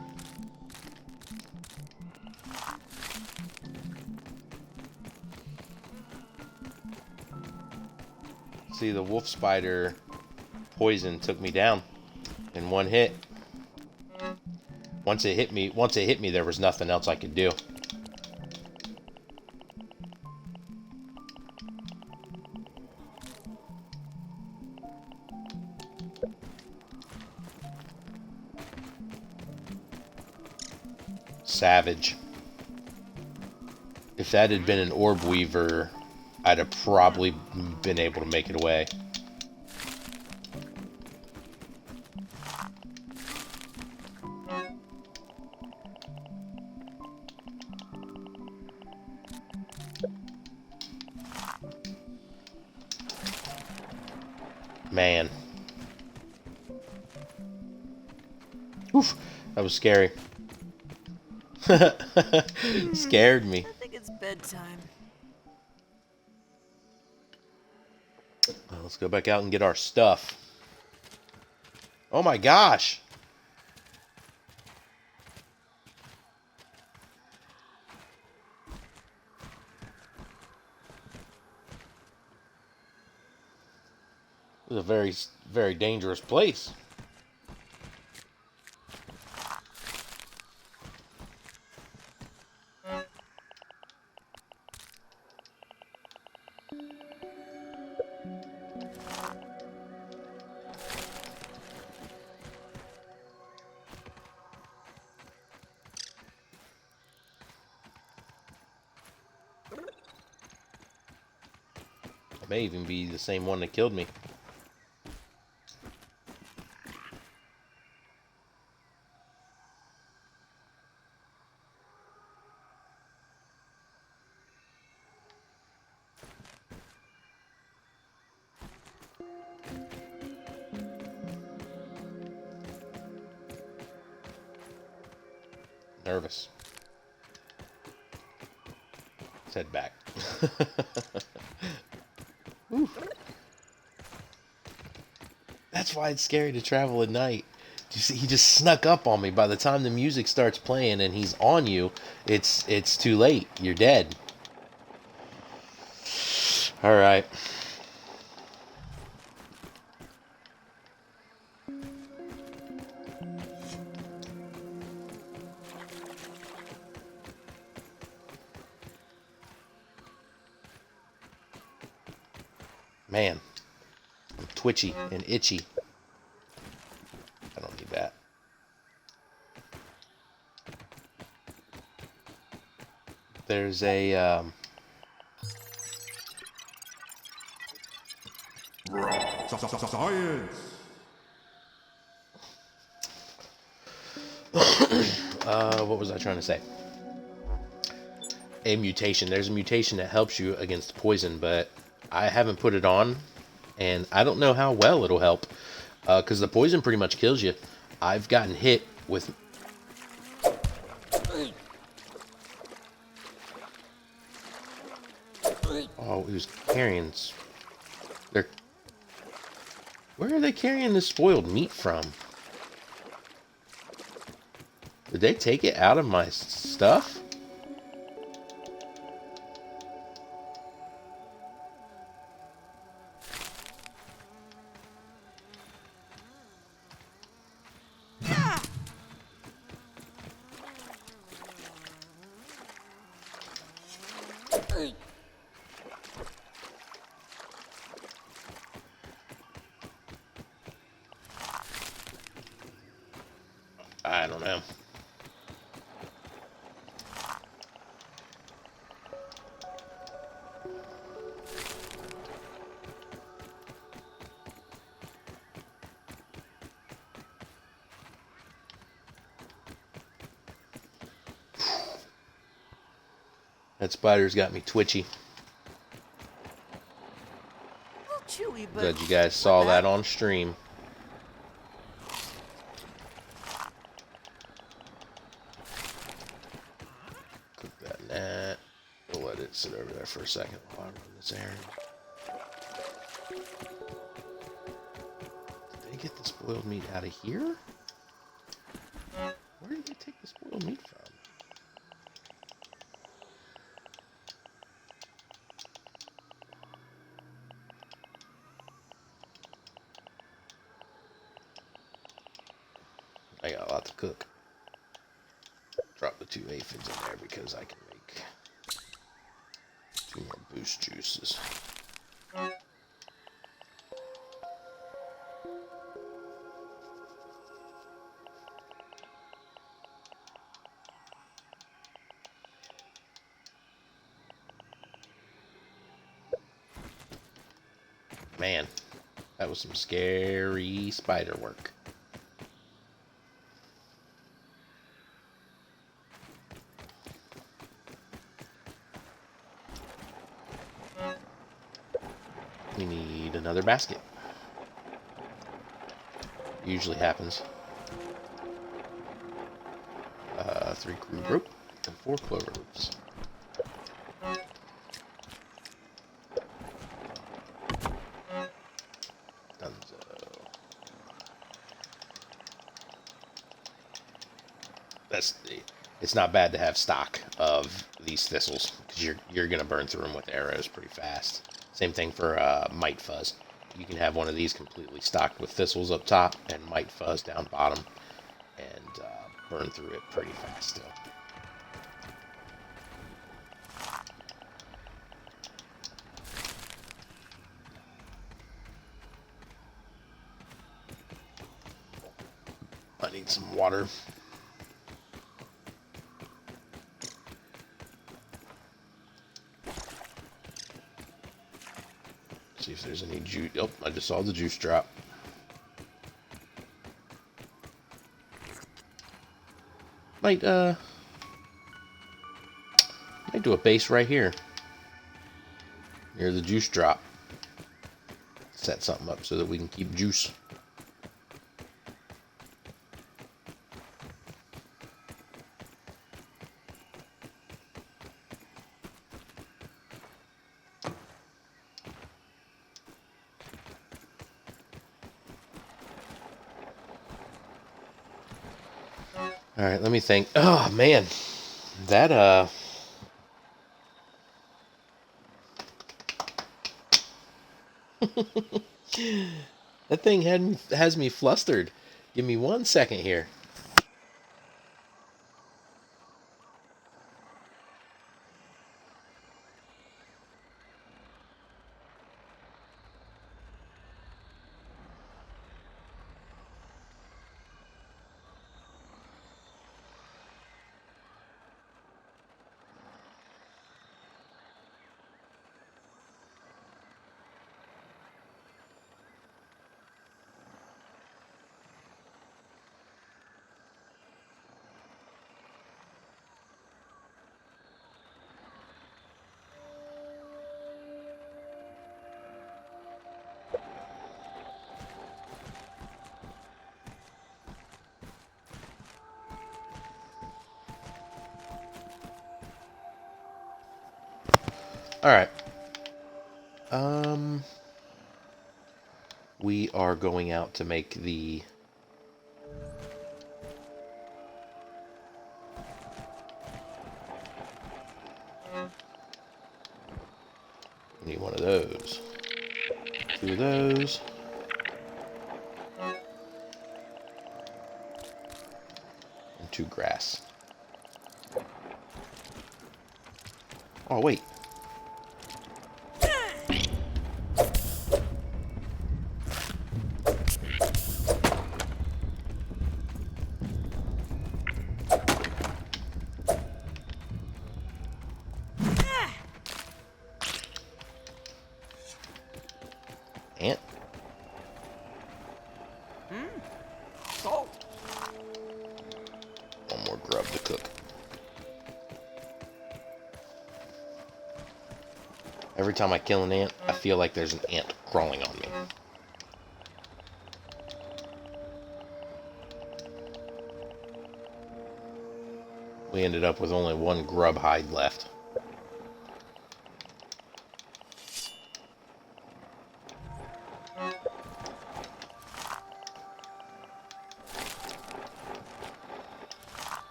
See, the wolf spider poison took me down in one hit. Once it hit me, there was nothing else I could do. Savage. If that had been an orb weaver, I'd have probably been able to make it away. Man. Oof, that was scary. Scared me. I think it's bedtime. Well, let's go back out and get our stuff. Oh my gosh! This is a very, very dangerous place. It may even be the same one that killed me. Nervous. Let's head back. Ooh. That's why it's scary to travel at night. You see, he just snuck up on me. By the time the music starts playing and he's on you, it's too late. You're dead. All right. Man, I'm twitchy and itchy. I don't need that. There's a Science. what was I trying to say? A mutation. There's a mutation that helps you against poison, but I haven't put it on, and I don't know how well it'll help, because the poison pretty much kills you. I've gotten hit with... Oh, he was carrying... They're... Where are they carrying this spoiled meat from? Did they take it out of my stuff? I don't know. That spider's got me twitchy. A little chewy, but Glad you guys saw that on stream. Cook that in that. We'll let it sit over there for a second while I run this errand. Did they get the spoiled meat out of here? Where did they take the spoiled meat from? I got a lot to cook. Drop the 2 aphids in there because I can make 2 more boost juices. Man, that was some scary spider work. We need another basket. Usually happens. 3 crude rope and 4 clover loops. Dunzo. It's not bad to have stock of these thistles because you're gonna burn through them with arrows pretty fast. Same thing for Might Fuzz. You can have one of these completely stocked with thistles up top and Might Fuzz down bottom, and burn through it pretty fast still. I need some water. See if there's any juice. Oh, I just saw the juice drop. Might do a base right here near the juice drop. Set something up so that we can keep juice. All right, let me think. Oh man, that that thing has me flustered. Give me 1 second here. All right. We are going out to make the need one of those. 2 of those. And 2 grass. Oh wait. Ant. Salt. One more grub to cook. Every time I kill an ant, I feel like there's an ant crawling on me. We ended up with only 1 grub hide left.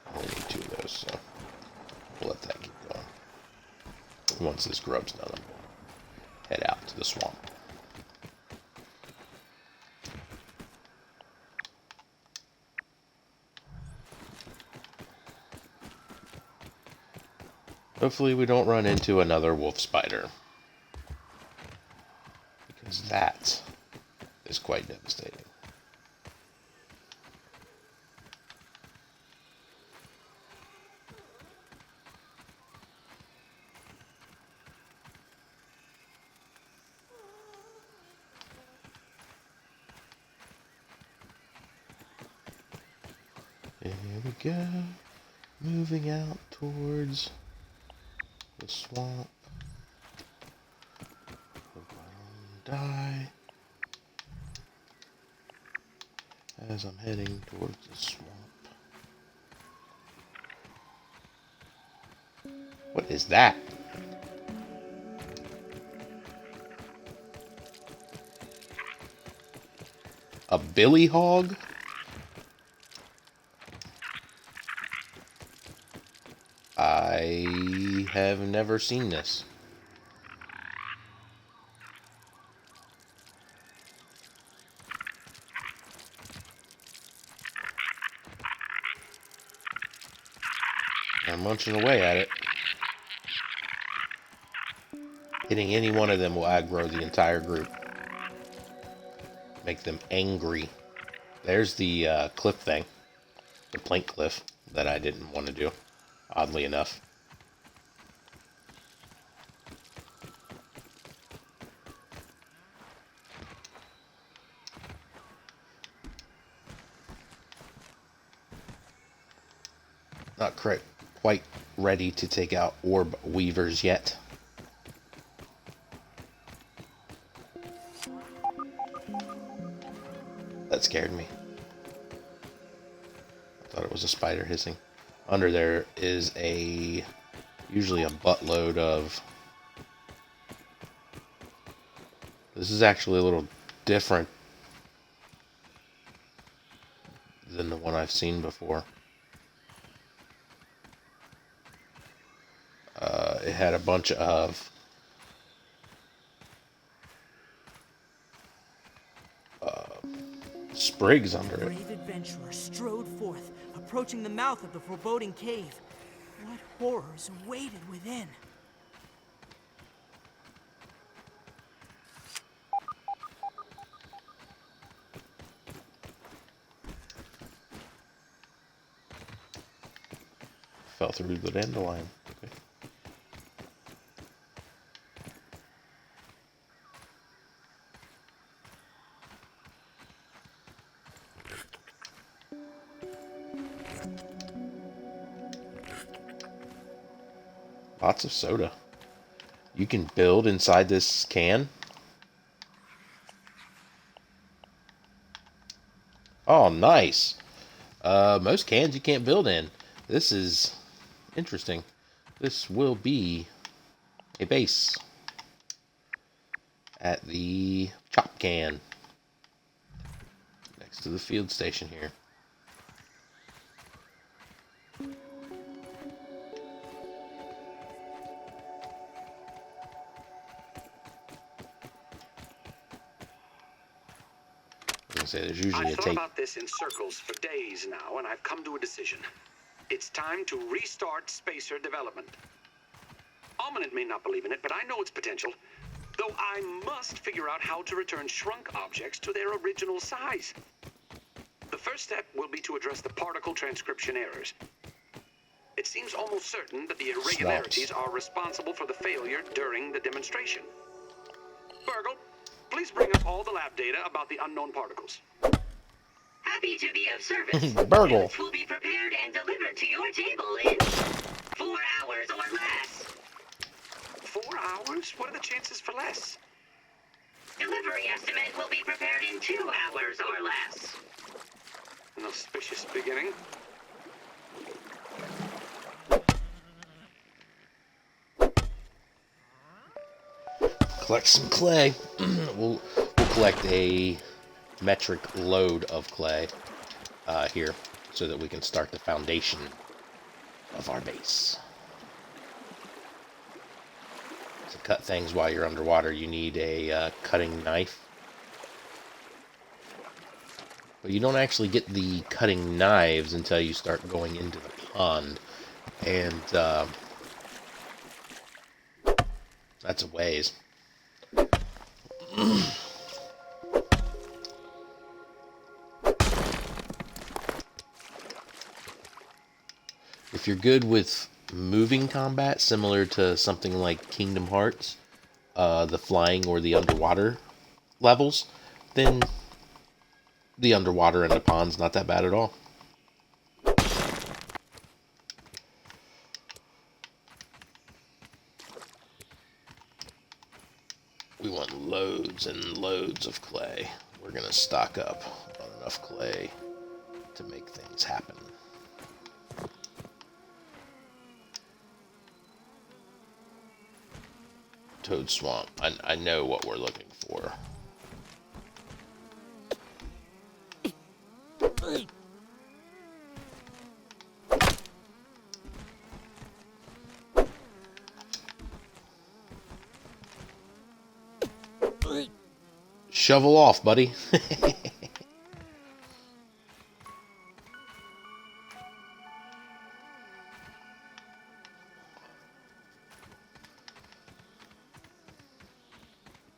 I only need 2 of those, so we'll let that keep going. Once this grub's done, I'm going to head out to the swamp. Hopefully we don't run into another wolf spider, because that is quite devastating. Here we go, moving out towards the swamp. Die. as I'm heading towards the swamp. What is that? A billy hog? I have never seen this. I'm munching away at it. Hitting any one of them will aggro the entire group. Make them angry. There's the cliff thing. The plank cliff that I didn't want to do, oddly enough. Not quite ready to take out orb weavers yet. That scared me. I thought it was a spider hissing. Under there is usually a buttload of... This is actually a little different than the one I've seen before. It had a bunch of sprigs under it. Brave adventurer strode forth, approaching the mouth of the foreboding cave. What horrors awaited within? Fell through the dandelion. Okay. Lots of soda. You can build inside this can. Oh, nice. Most cans you can't build in. This is interesting. This will be a base at the chop can next to the field station here. There's usually I've thought about this in circles for days now, and I've come to a decision. It's time to restart spacer development. Almanent may not believe in it, but I know its potential. Though I must figure out how to return shrunk objects to their original size. The first step will be to address the particle transcription errors. It seems almost certain that the irregularities are responsible for the failure during the demonstration. Burgle, please bring up all the lab data about the unknown particles. Happy to be of service. Burgle. Goods will be prepared and delivered to your table in 4 hours or less. 4 hours? What are the chances for less? Delivery estimate will be prepared in 2 hours or less. An auspicious beginning. Collect some clay. we'll collect a metric load of clay here so that we can start the foundation of our base. To cut things while you're underwater, you need a cutting knife. But you don't actually get the cutting knives until you start going into the pond. And that's a ways. If you're good with moving combat, similar to something like Kingdom Hearts, the flying or the underwater levels, then the underwater and the pond's not that bad at all. We want loads and loads of clay. We're going to stock up on enough clay to make things happen. Toad Swamp. I know what we're looking for. Shovel off, buddy.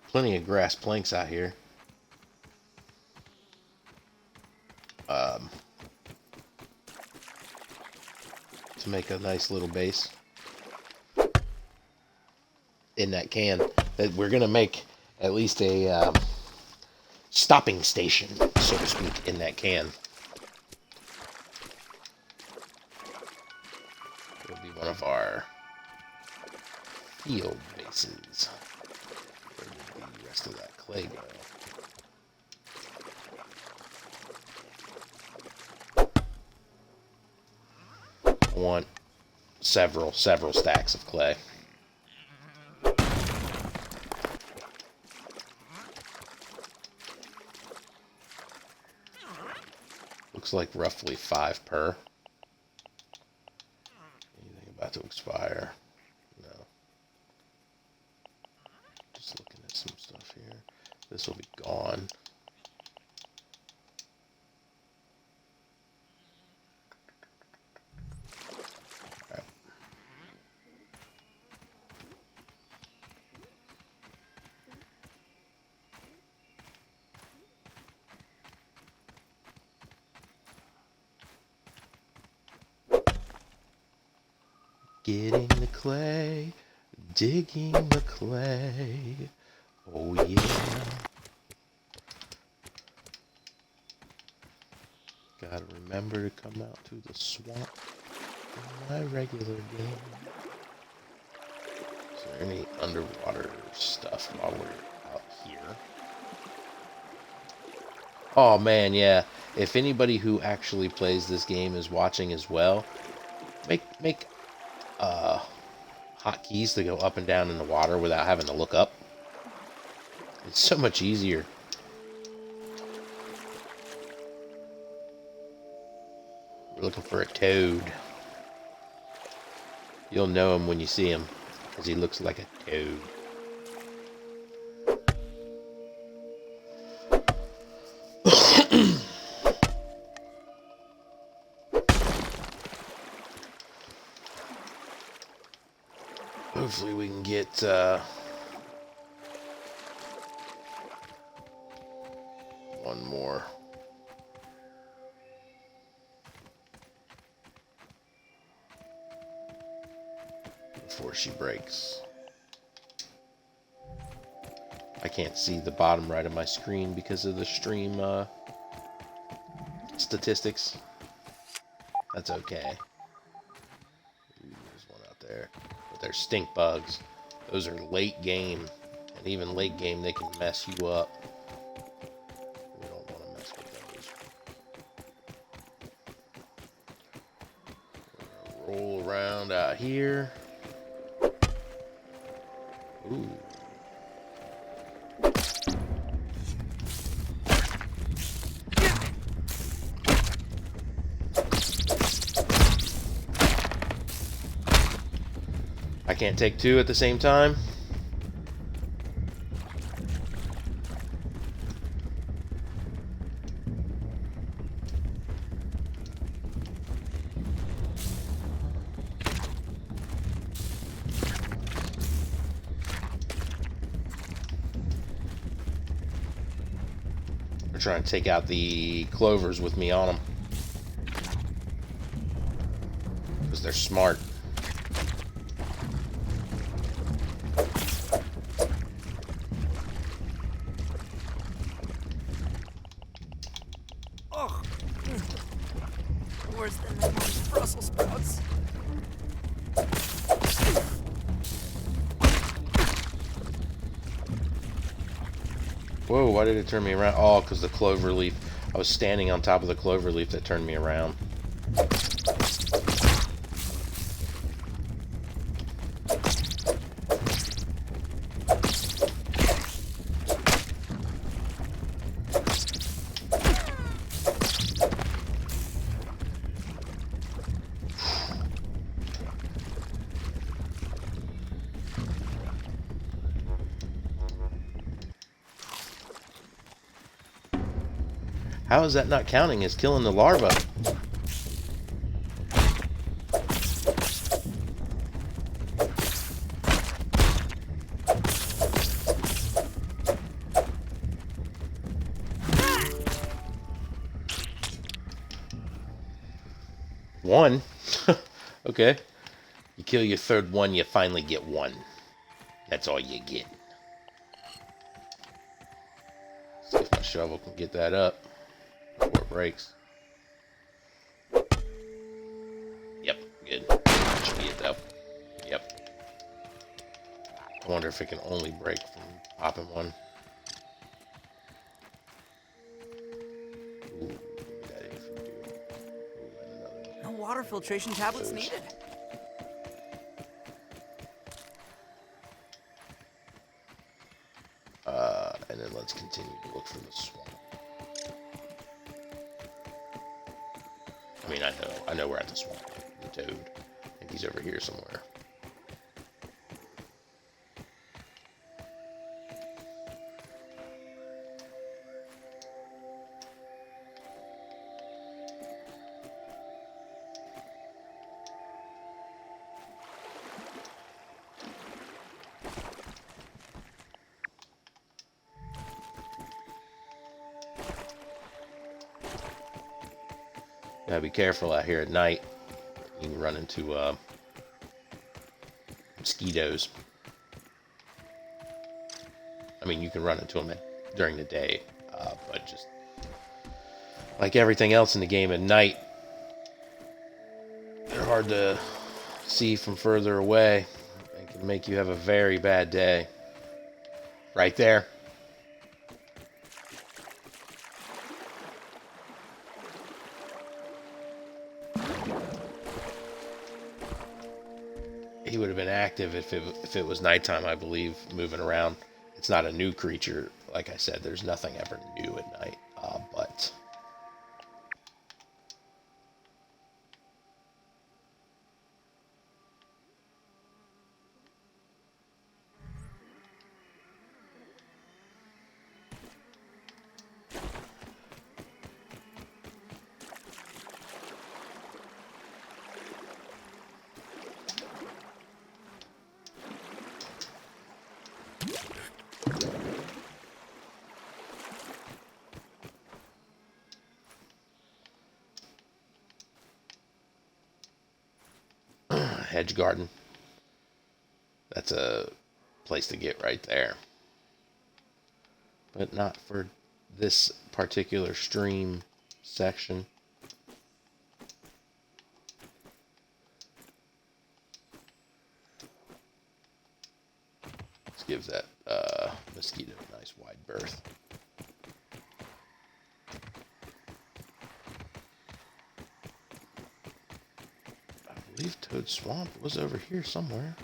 Plenty of grass planks out here. To make a nice little base in that can. That we're gonna make at least a stopping station, so to speak, in that can. It'll be one of our field bases. Where did the rest of that clay go? I want several stacks of clay. Looks like roughly 5 per. Anything about to expire? No. Just looking at some stuff here. This will be gone. All right. Getting the clay, digging the clay, oh yeah. Gotta remember to come out to the swamp in my regular game. Is there any underwater stuff while we're out here? Oh man, yeah. If anybody who actually plays this game is watching as well, make hotkeys to go up and down in the water without having to look up. It's so much easier. We're looking for a toad. You'll know him when you see him, because he looks like a toad. Hopefully we can get one more. Before she breaks. I can't see the bottom right of my screen because of the stream statistics. That's okay. Ooh, there's one out there. But they're stink bugs. Those are late game. And even late game, they can mess you up. We don't want to mess with those. We're gonna roll around out here. Ooh. I can't take 2 at the same time. We're trying to take out the clovers with me on them. Because they're smart. Ugh. Worse than those Brussels sprouts. Whoa, why did it turn me around? Oh, because the clover leaf. I was standing on top of the clover leaf that turned me around. How is that not counting as killing the larva? One? Okay. You kill your third one, you finally get one. That's all you get. See if my shovel can get that up before it breaks. Yep, good. That should be it though. Yep. I wonder if it can only break from popping one. Ooh, that ain't for you. Ooh, and another one. No water filtration tablets needed. And then let's continue to look for the swamp. I mean, I know we're at the swamp. The toad. I think he's over here somewhere. Gotta be careful out here at night. You can run into mosquitoes. I mean, you can run into them during the day, but just like everything else in the game at night, they're hard to see from further away. They can make you have a very bad day. Right there. He would have been active if it was nighttime, I believe, moving around. It's not a new creature. Like I said, there's nothing ever new at night. But hedge garden. That's a place to get right there. But not for this particular stream section. Let's give that mosquito a nice wide berth. I believe Toad Swamp was over here somewhere.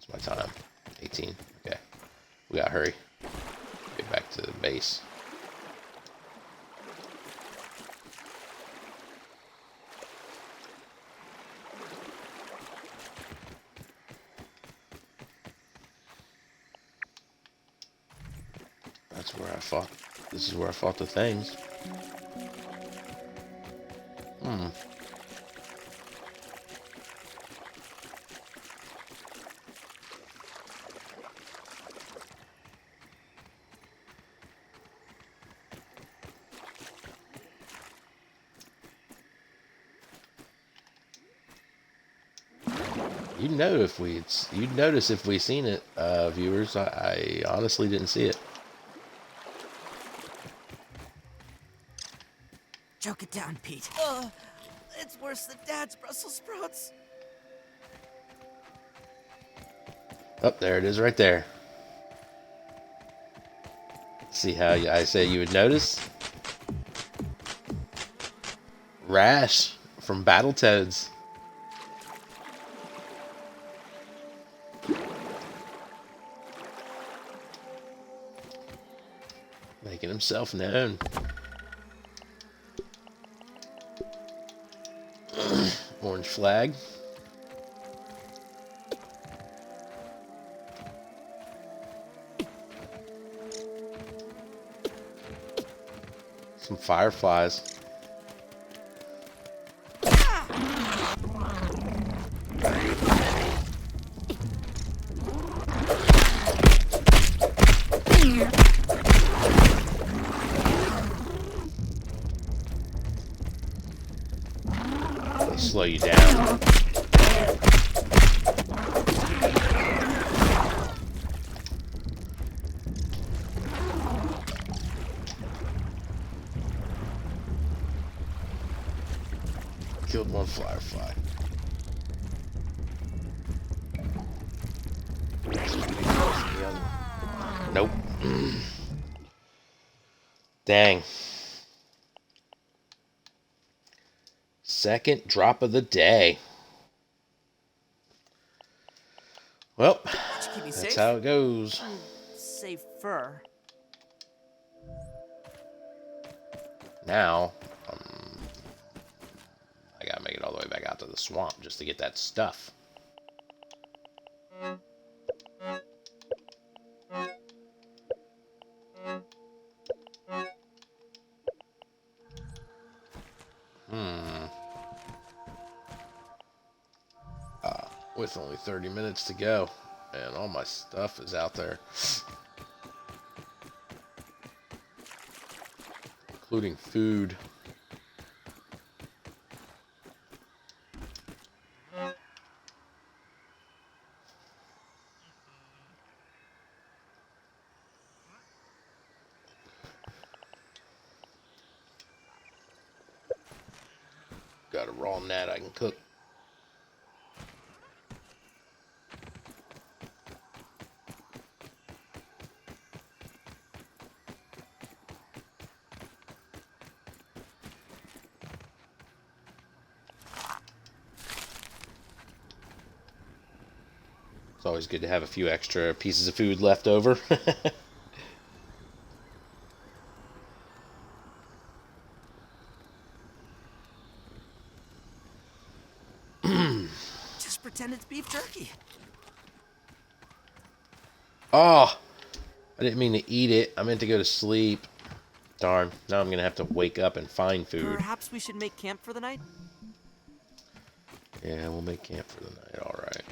What's my time? 18. Okay. We gotta hurry. Get back to the base. That's where I fought. This is where I fought the things. You'd notice if we seen it, viewers. I honestly didn't see it. down, Pete. It's worse than Dad's Brussels sprouts. Oh, there it is right there. See how I say you would notice? Rash from Battletoads. Making himself known. Orange flag. Some fireflies. That'll slow you down. Killed one firefly. Nope. Dang. Second drop of the day. Well, That should keep me that's safe. how it goes. Safer. Now, I gotta make it all the way back out to the swamp just to get that stuff. With only 30 minutes to go, and all my stuff is out there, including food. Got a raw gnat I can cook. It's always good to have a few extra pieces of food left over. Just pretend it's beef jerky. Oh, I didn't mean to eat it. I meant to go to sleep. Darn. Now I'm going to have to wake up and find food. Perhaps we should make camp for the night? Yeah, we'll make camp for the night. All right.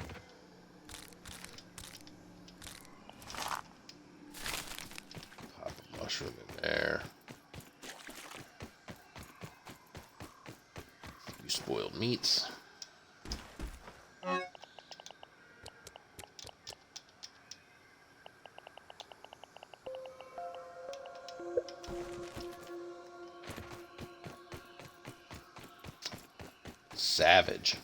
Pop a mushroom in there. A few spoiled meats. Savage.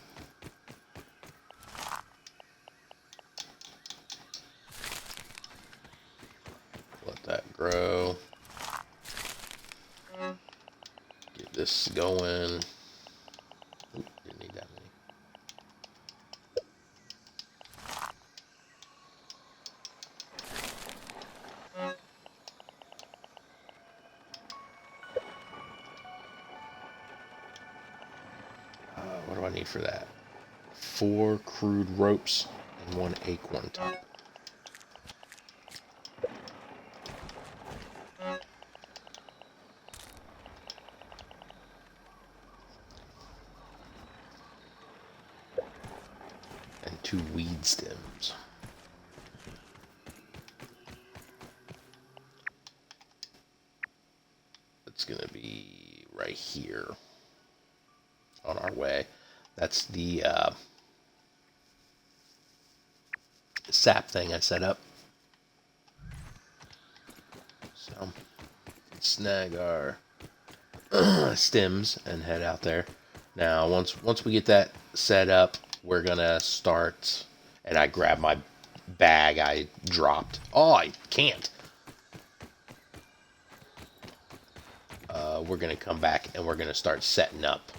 Let that grow. Get this going. Oop, didn't need that many. What do I need for that? 4 crude ropes and 1 acorn top. And 2 weed stems. It's gonna be right here on our way. That's the sap thing I set up. So, snag our stems and head out there. Now, once we get that set up, we're gonna start. And I grab my bag I dropped. Oh, I can't. We're gonna come back and we're gonna start setting up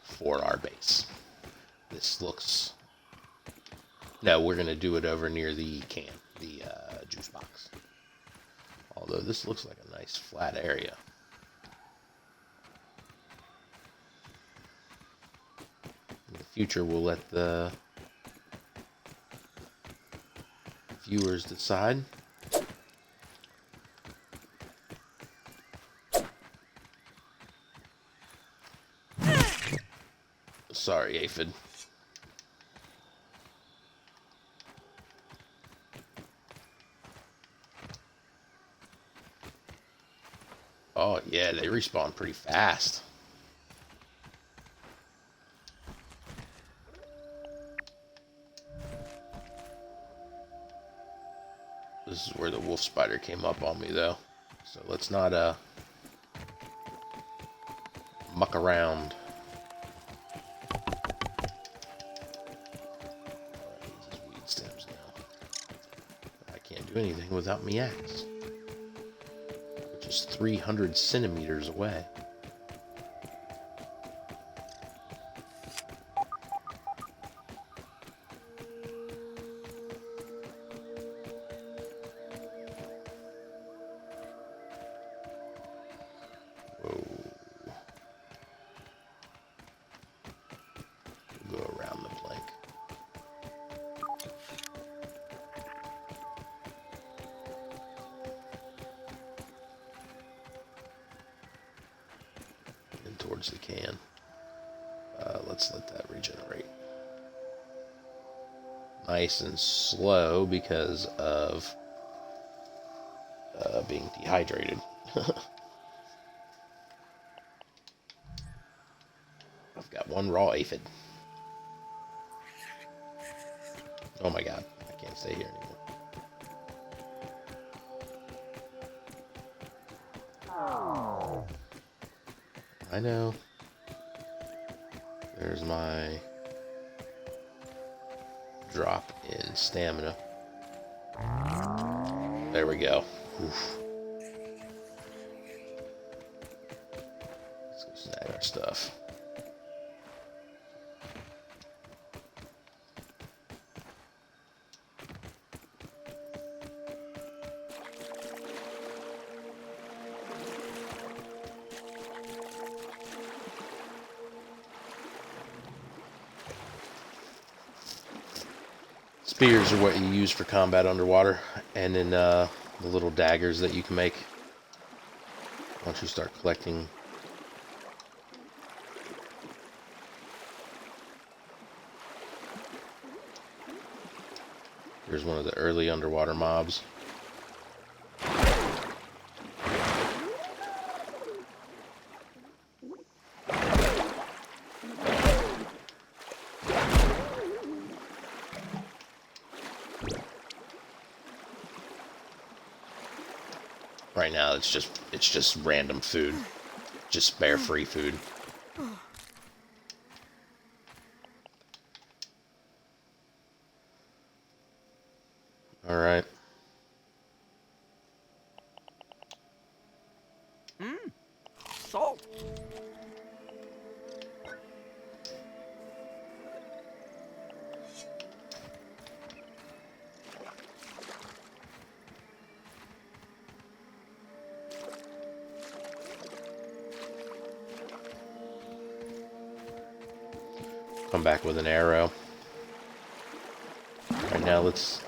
for our base. This looks. No, we're gonna do it over near the can, the juice box. Although this looks like a nice flat area. In the future, we'll let the viewers decide. Sorry, Aphid. Oh yeah, they respawn pretty fast. This is where the wolf spider came up on me though. So let's not muck around. These weed stems now. I can't do anything without me axe. Which is 300 centimeters away. Go around the plank. And towards the can. Let's let that regenerate. Nice and slow because of being dehydrated. I've got one raw aphid. Oh my god, I can't stay here anymore. I know. There's my drop in stamina. There we go. Oof. Let's go snag our stuff. Spears are what you use for combat underwater, and then the little daggers that you can make once you start collecting. Here's one of the early underwater mobs. Right now, it's just random food, just bear free food. All right. Salt. Come back with an arrow. Right now, let's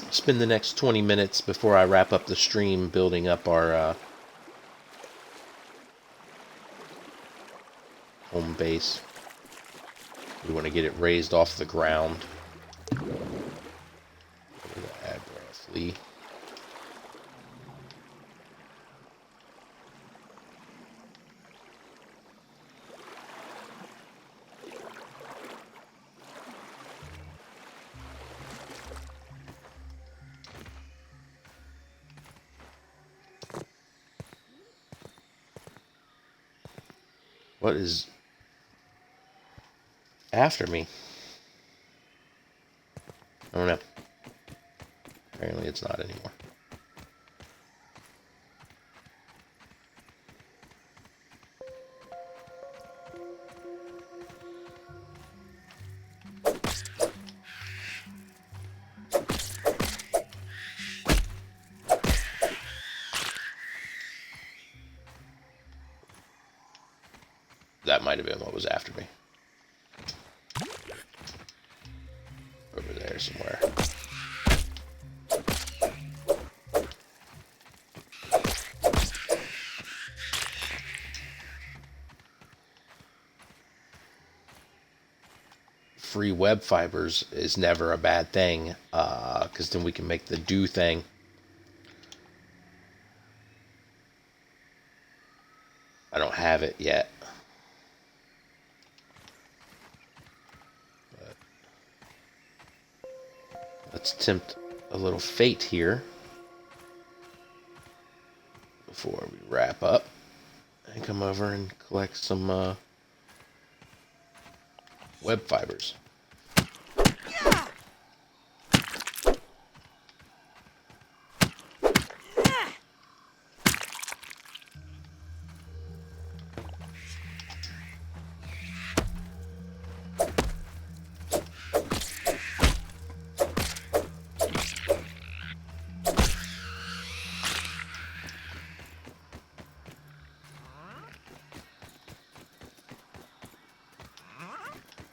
spend the next 20 minutes before I wrap up the stream building up our home base. We want to get it raised off the ground. Flea. What is after me? I don't know. Apparently it's not anymore. That might have been what was after me. Over there somewhere. Free web fibers is never a bad thing, because then we can make the do thing. I don't have it yet. But let's tempt a little fate here before we wrap up and come over and collect some web fibers.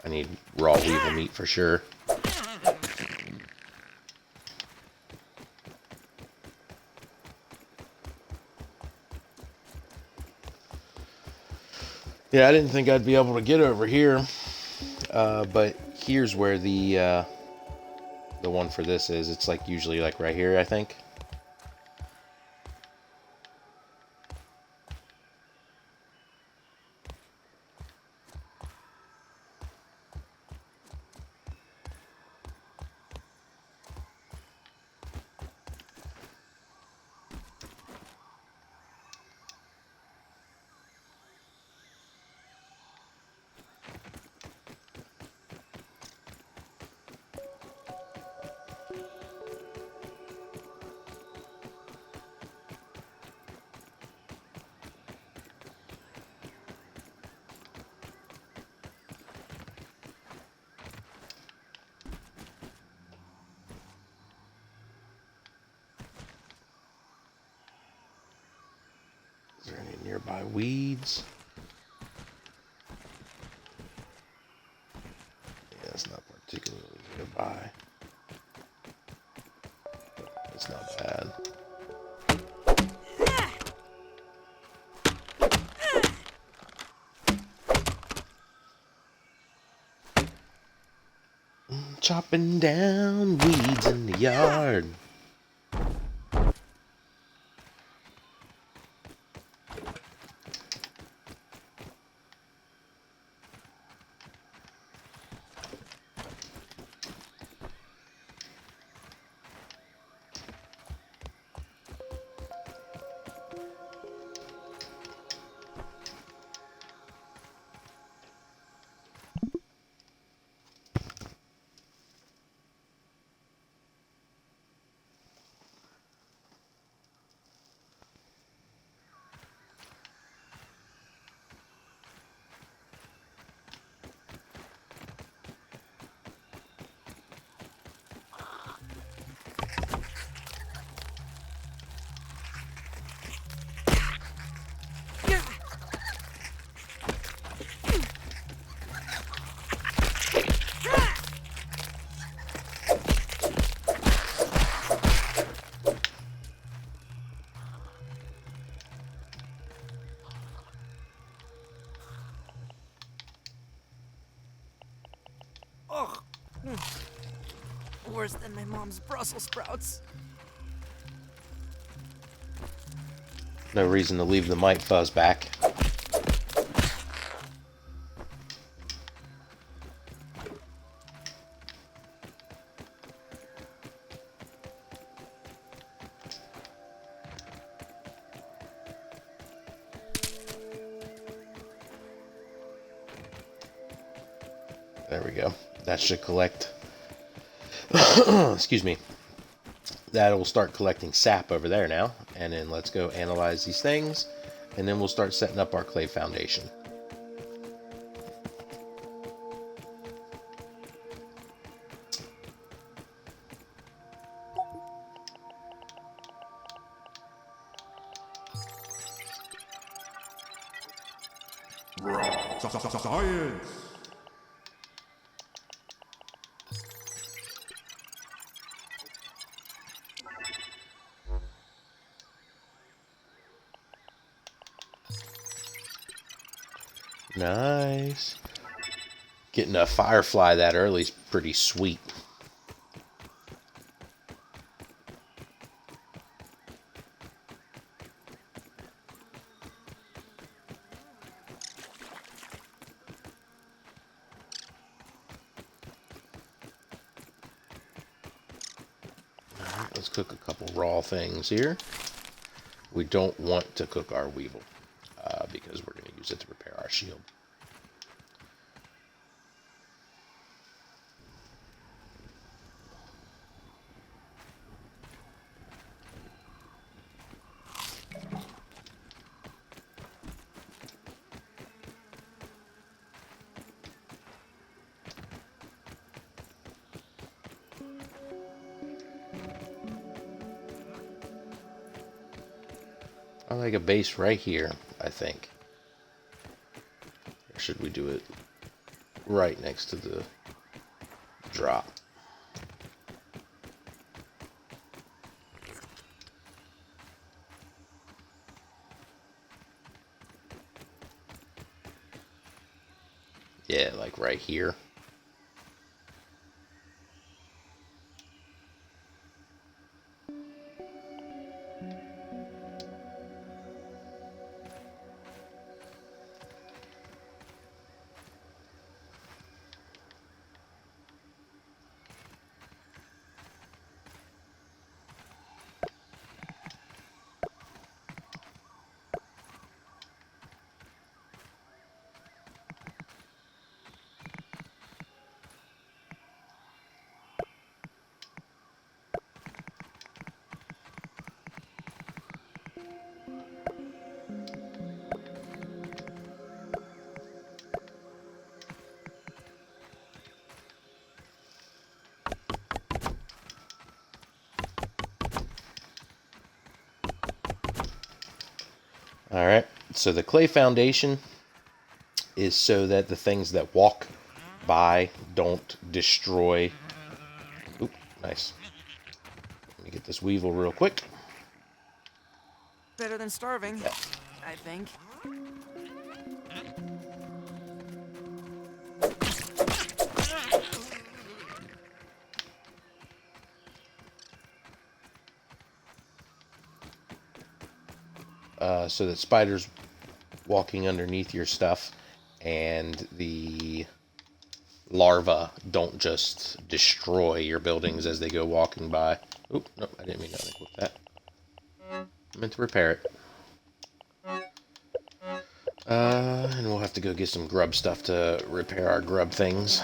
I need raw weevil meat for sure. Yeah, I didn't think I'd be able to get over here, but here's where the one for this is. It's like usually like right here, I think. Is there any nearby weeds? Yeah, it's not particularly nearby. It's not bad. Chopping down weeds in the yard. Ugh. Worse than my mom's Brussels sprouts. No reason to leave the mite fuzz back. There we go. That should collect. Excuse me. That will start collecting sap over there now. And then let's go analyze these things. And then we'll start setting up our clay foundation. Science! Nice. Getting a firefly that early is pretty sweet. Alright, let's cook a couple raw things here. We don't want to cook our weevil because we're going to use it to repair our shield. I like a base right here, I think. Or should we do it right next to the drop? Yeah, like right here. Alright, so the clay foundation is so that the things that walk by don't destroy. Oop, nice. Let me get this weevil real quick. Better than starving, Yeah. I think. So that spiders walking underneath your stuff and the larvae don't just destroy your buildings as they go walking by. Oop, no, I didn't mean to unequip that. I meant to repair it. And we'll have to go get some grub stuff to repair our grub things.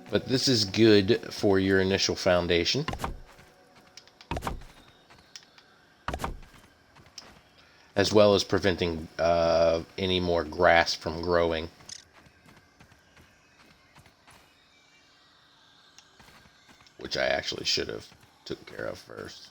But this is good for your initial foundation. As well as preventing any more grass from growing. Which I actually should have took care of first.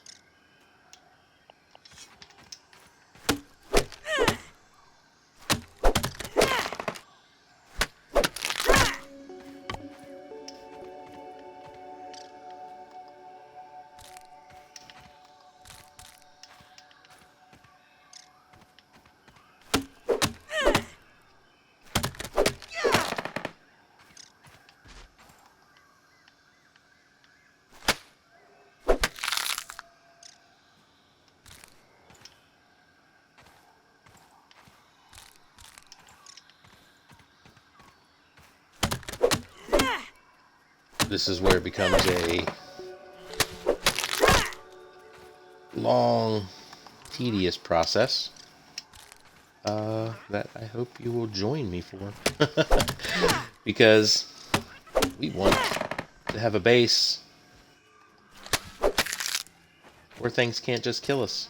This is where it becomes a long, tedious process. that I hope you will join me for. Because we want to have a base where things can't just kill us.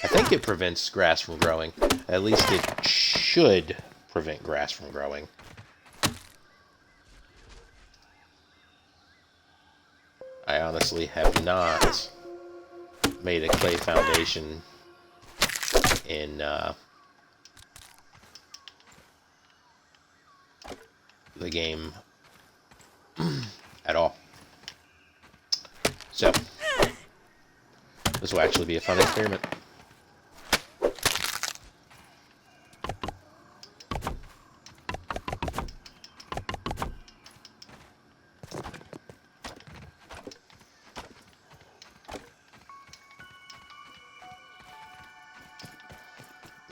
I think it prevents grass from growing. At least it should prevent grass from growing. I honestly have not made a clay foundation in the game at all. So, this will actually be a fun experiment.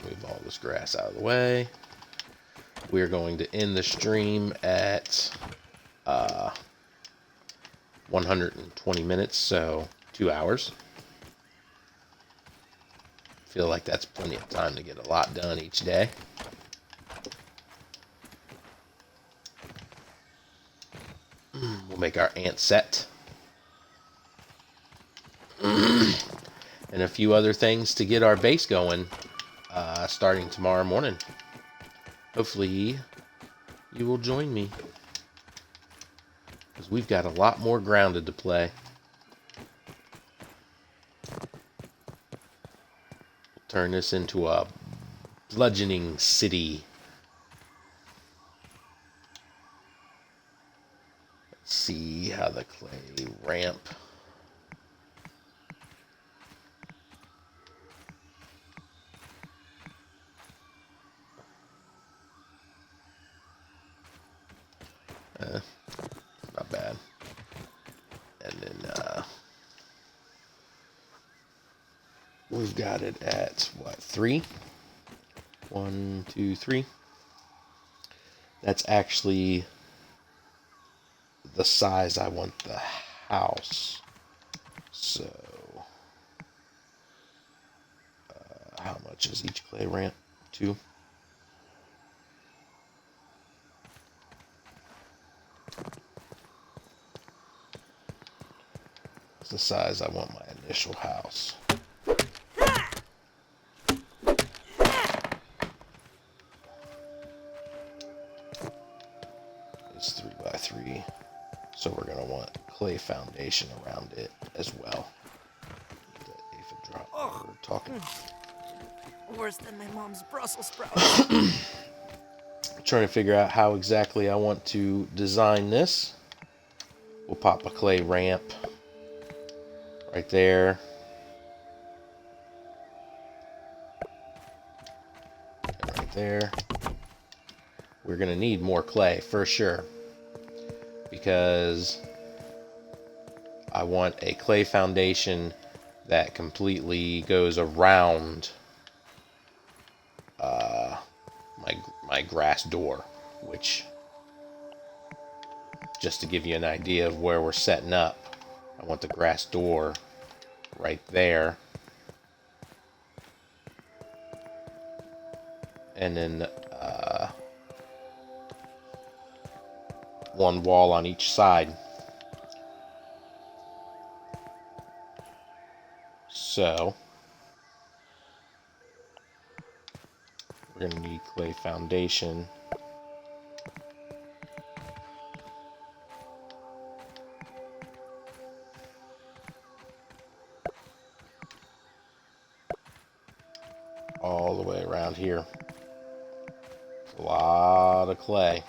Move all this grass out of the way. We're going to end the stream at 120 minutes, so 2 hours. Feel like that's plenty of time to get a lot done each day. We'll make our ant set. And a few other things to get our base going starting tomorrow morning. Hopefully you will join me, because we've got a lot more grounded to play. We'll turn this into a bludgeoning city. Let's see how the clay ramp. Not bad. And then we've got it at what, 3? 1, 2, 3. That's actually the size I want the house. So how much is each clay ramp? 2. It's the size I want my initial house. It's 3 by 3, so we're gonna want clay foundation around it as well. The aphid drop. We're talking. Worse than my mom's Brussels sprouts. Trying to figure out how exactly I want to design this. We'll pop a clay ramp right there. And right there. We're going to need more clay for sure, because I want a clay foundation that completely goes around my grass door, which, just to give you an idea of where we're setting up, I want the grass door right there, and then one wall on each side. So we're going to need clay foundation. All the way around here. A lot of clay.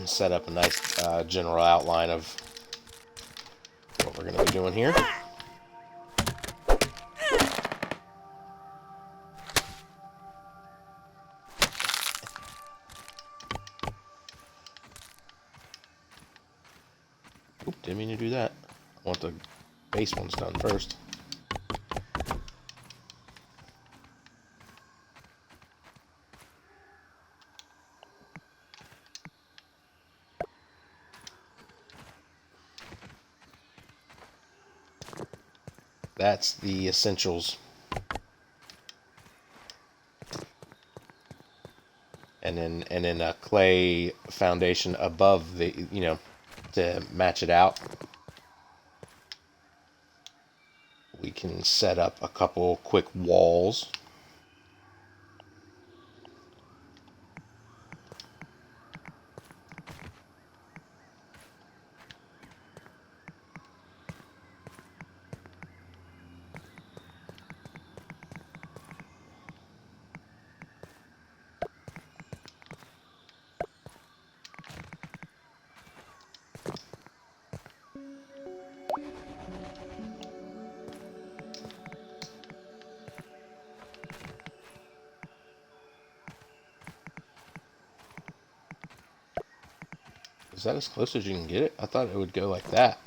Set up a nice general outline of what we're going to be doing here. Oop, didn't mean to do that. I want the base ones done first. That's the essentials. And then a clay foundation above the, to match it out. We can set up a couple quick walls. Is that as close as you can get it? I thought it would go like that.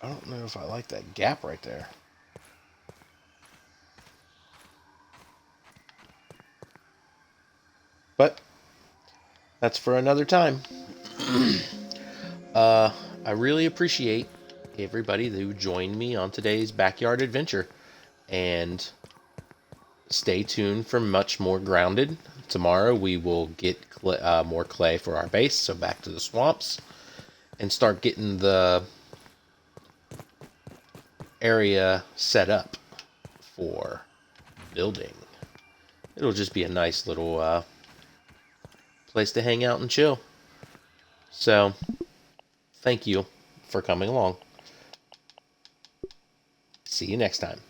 I don't know if I like that gap right there. But that's for another time. I really appreciate everybody who joined me on today's backyard adventure. And stay tuned for much more Grounded. Tomorrow we will get more clay for our base, so back to the swamps, and start getting the area set up for building. It'll just be a nice little place to hang out and chill. So, thank you for coming along. See you next time.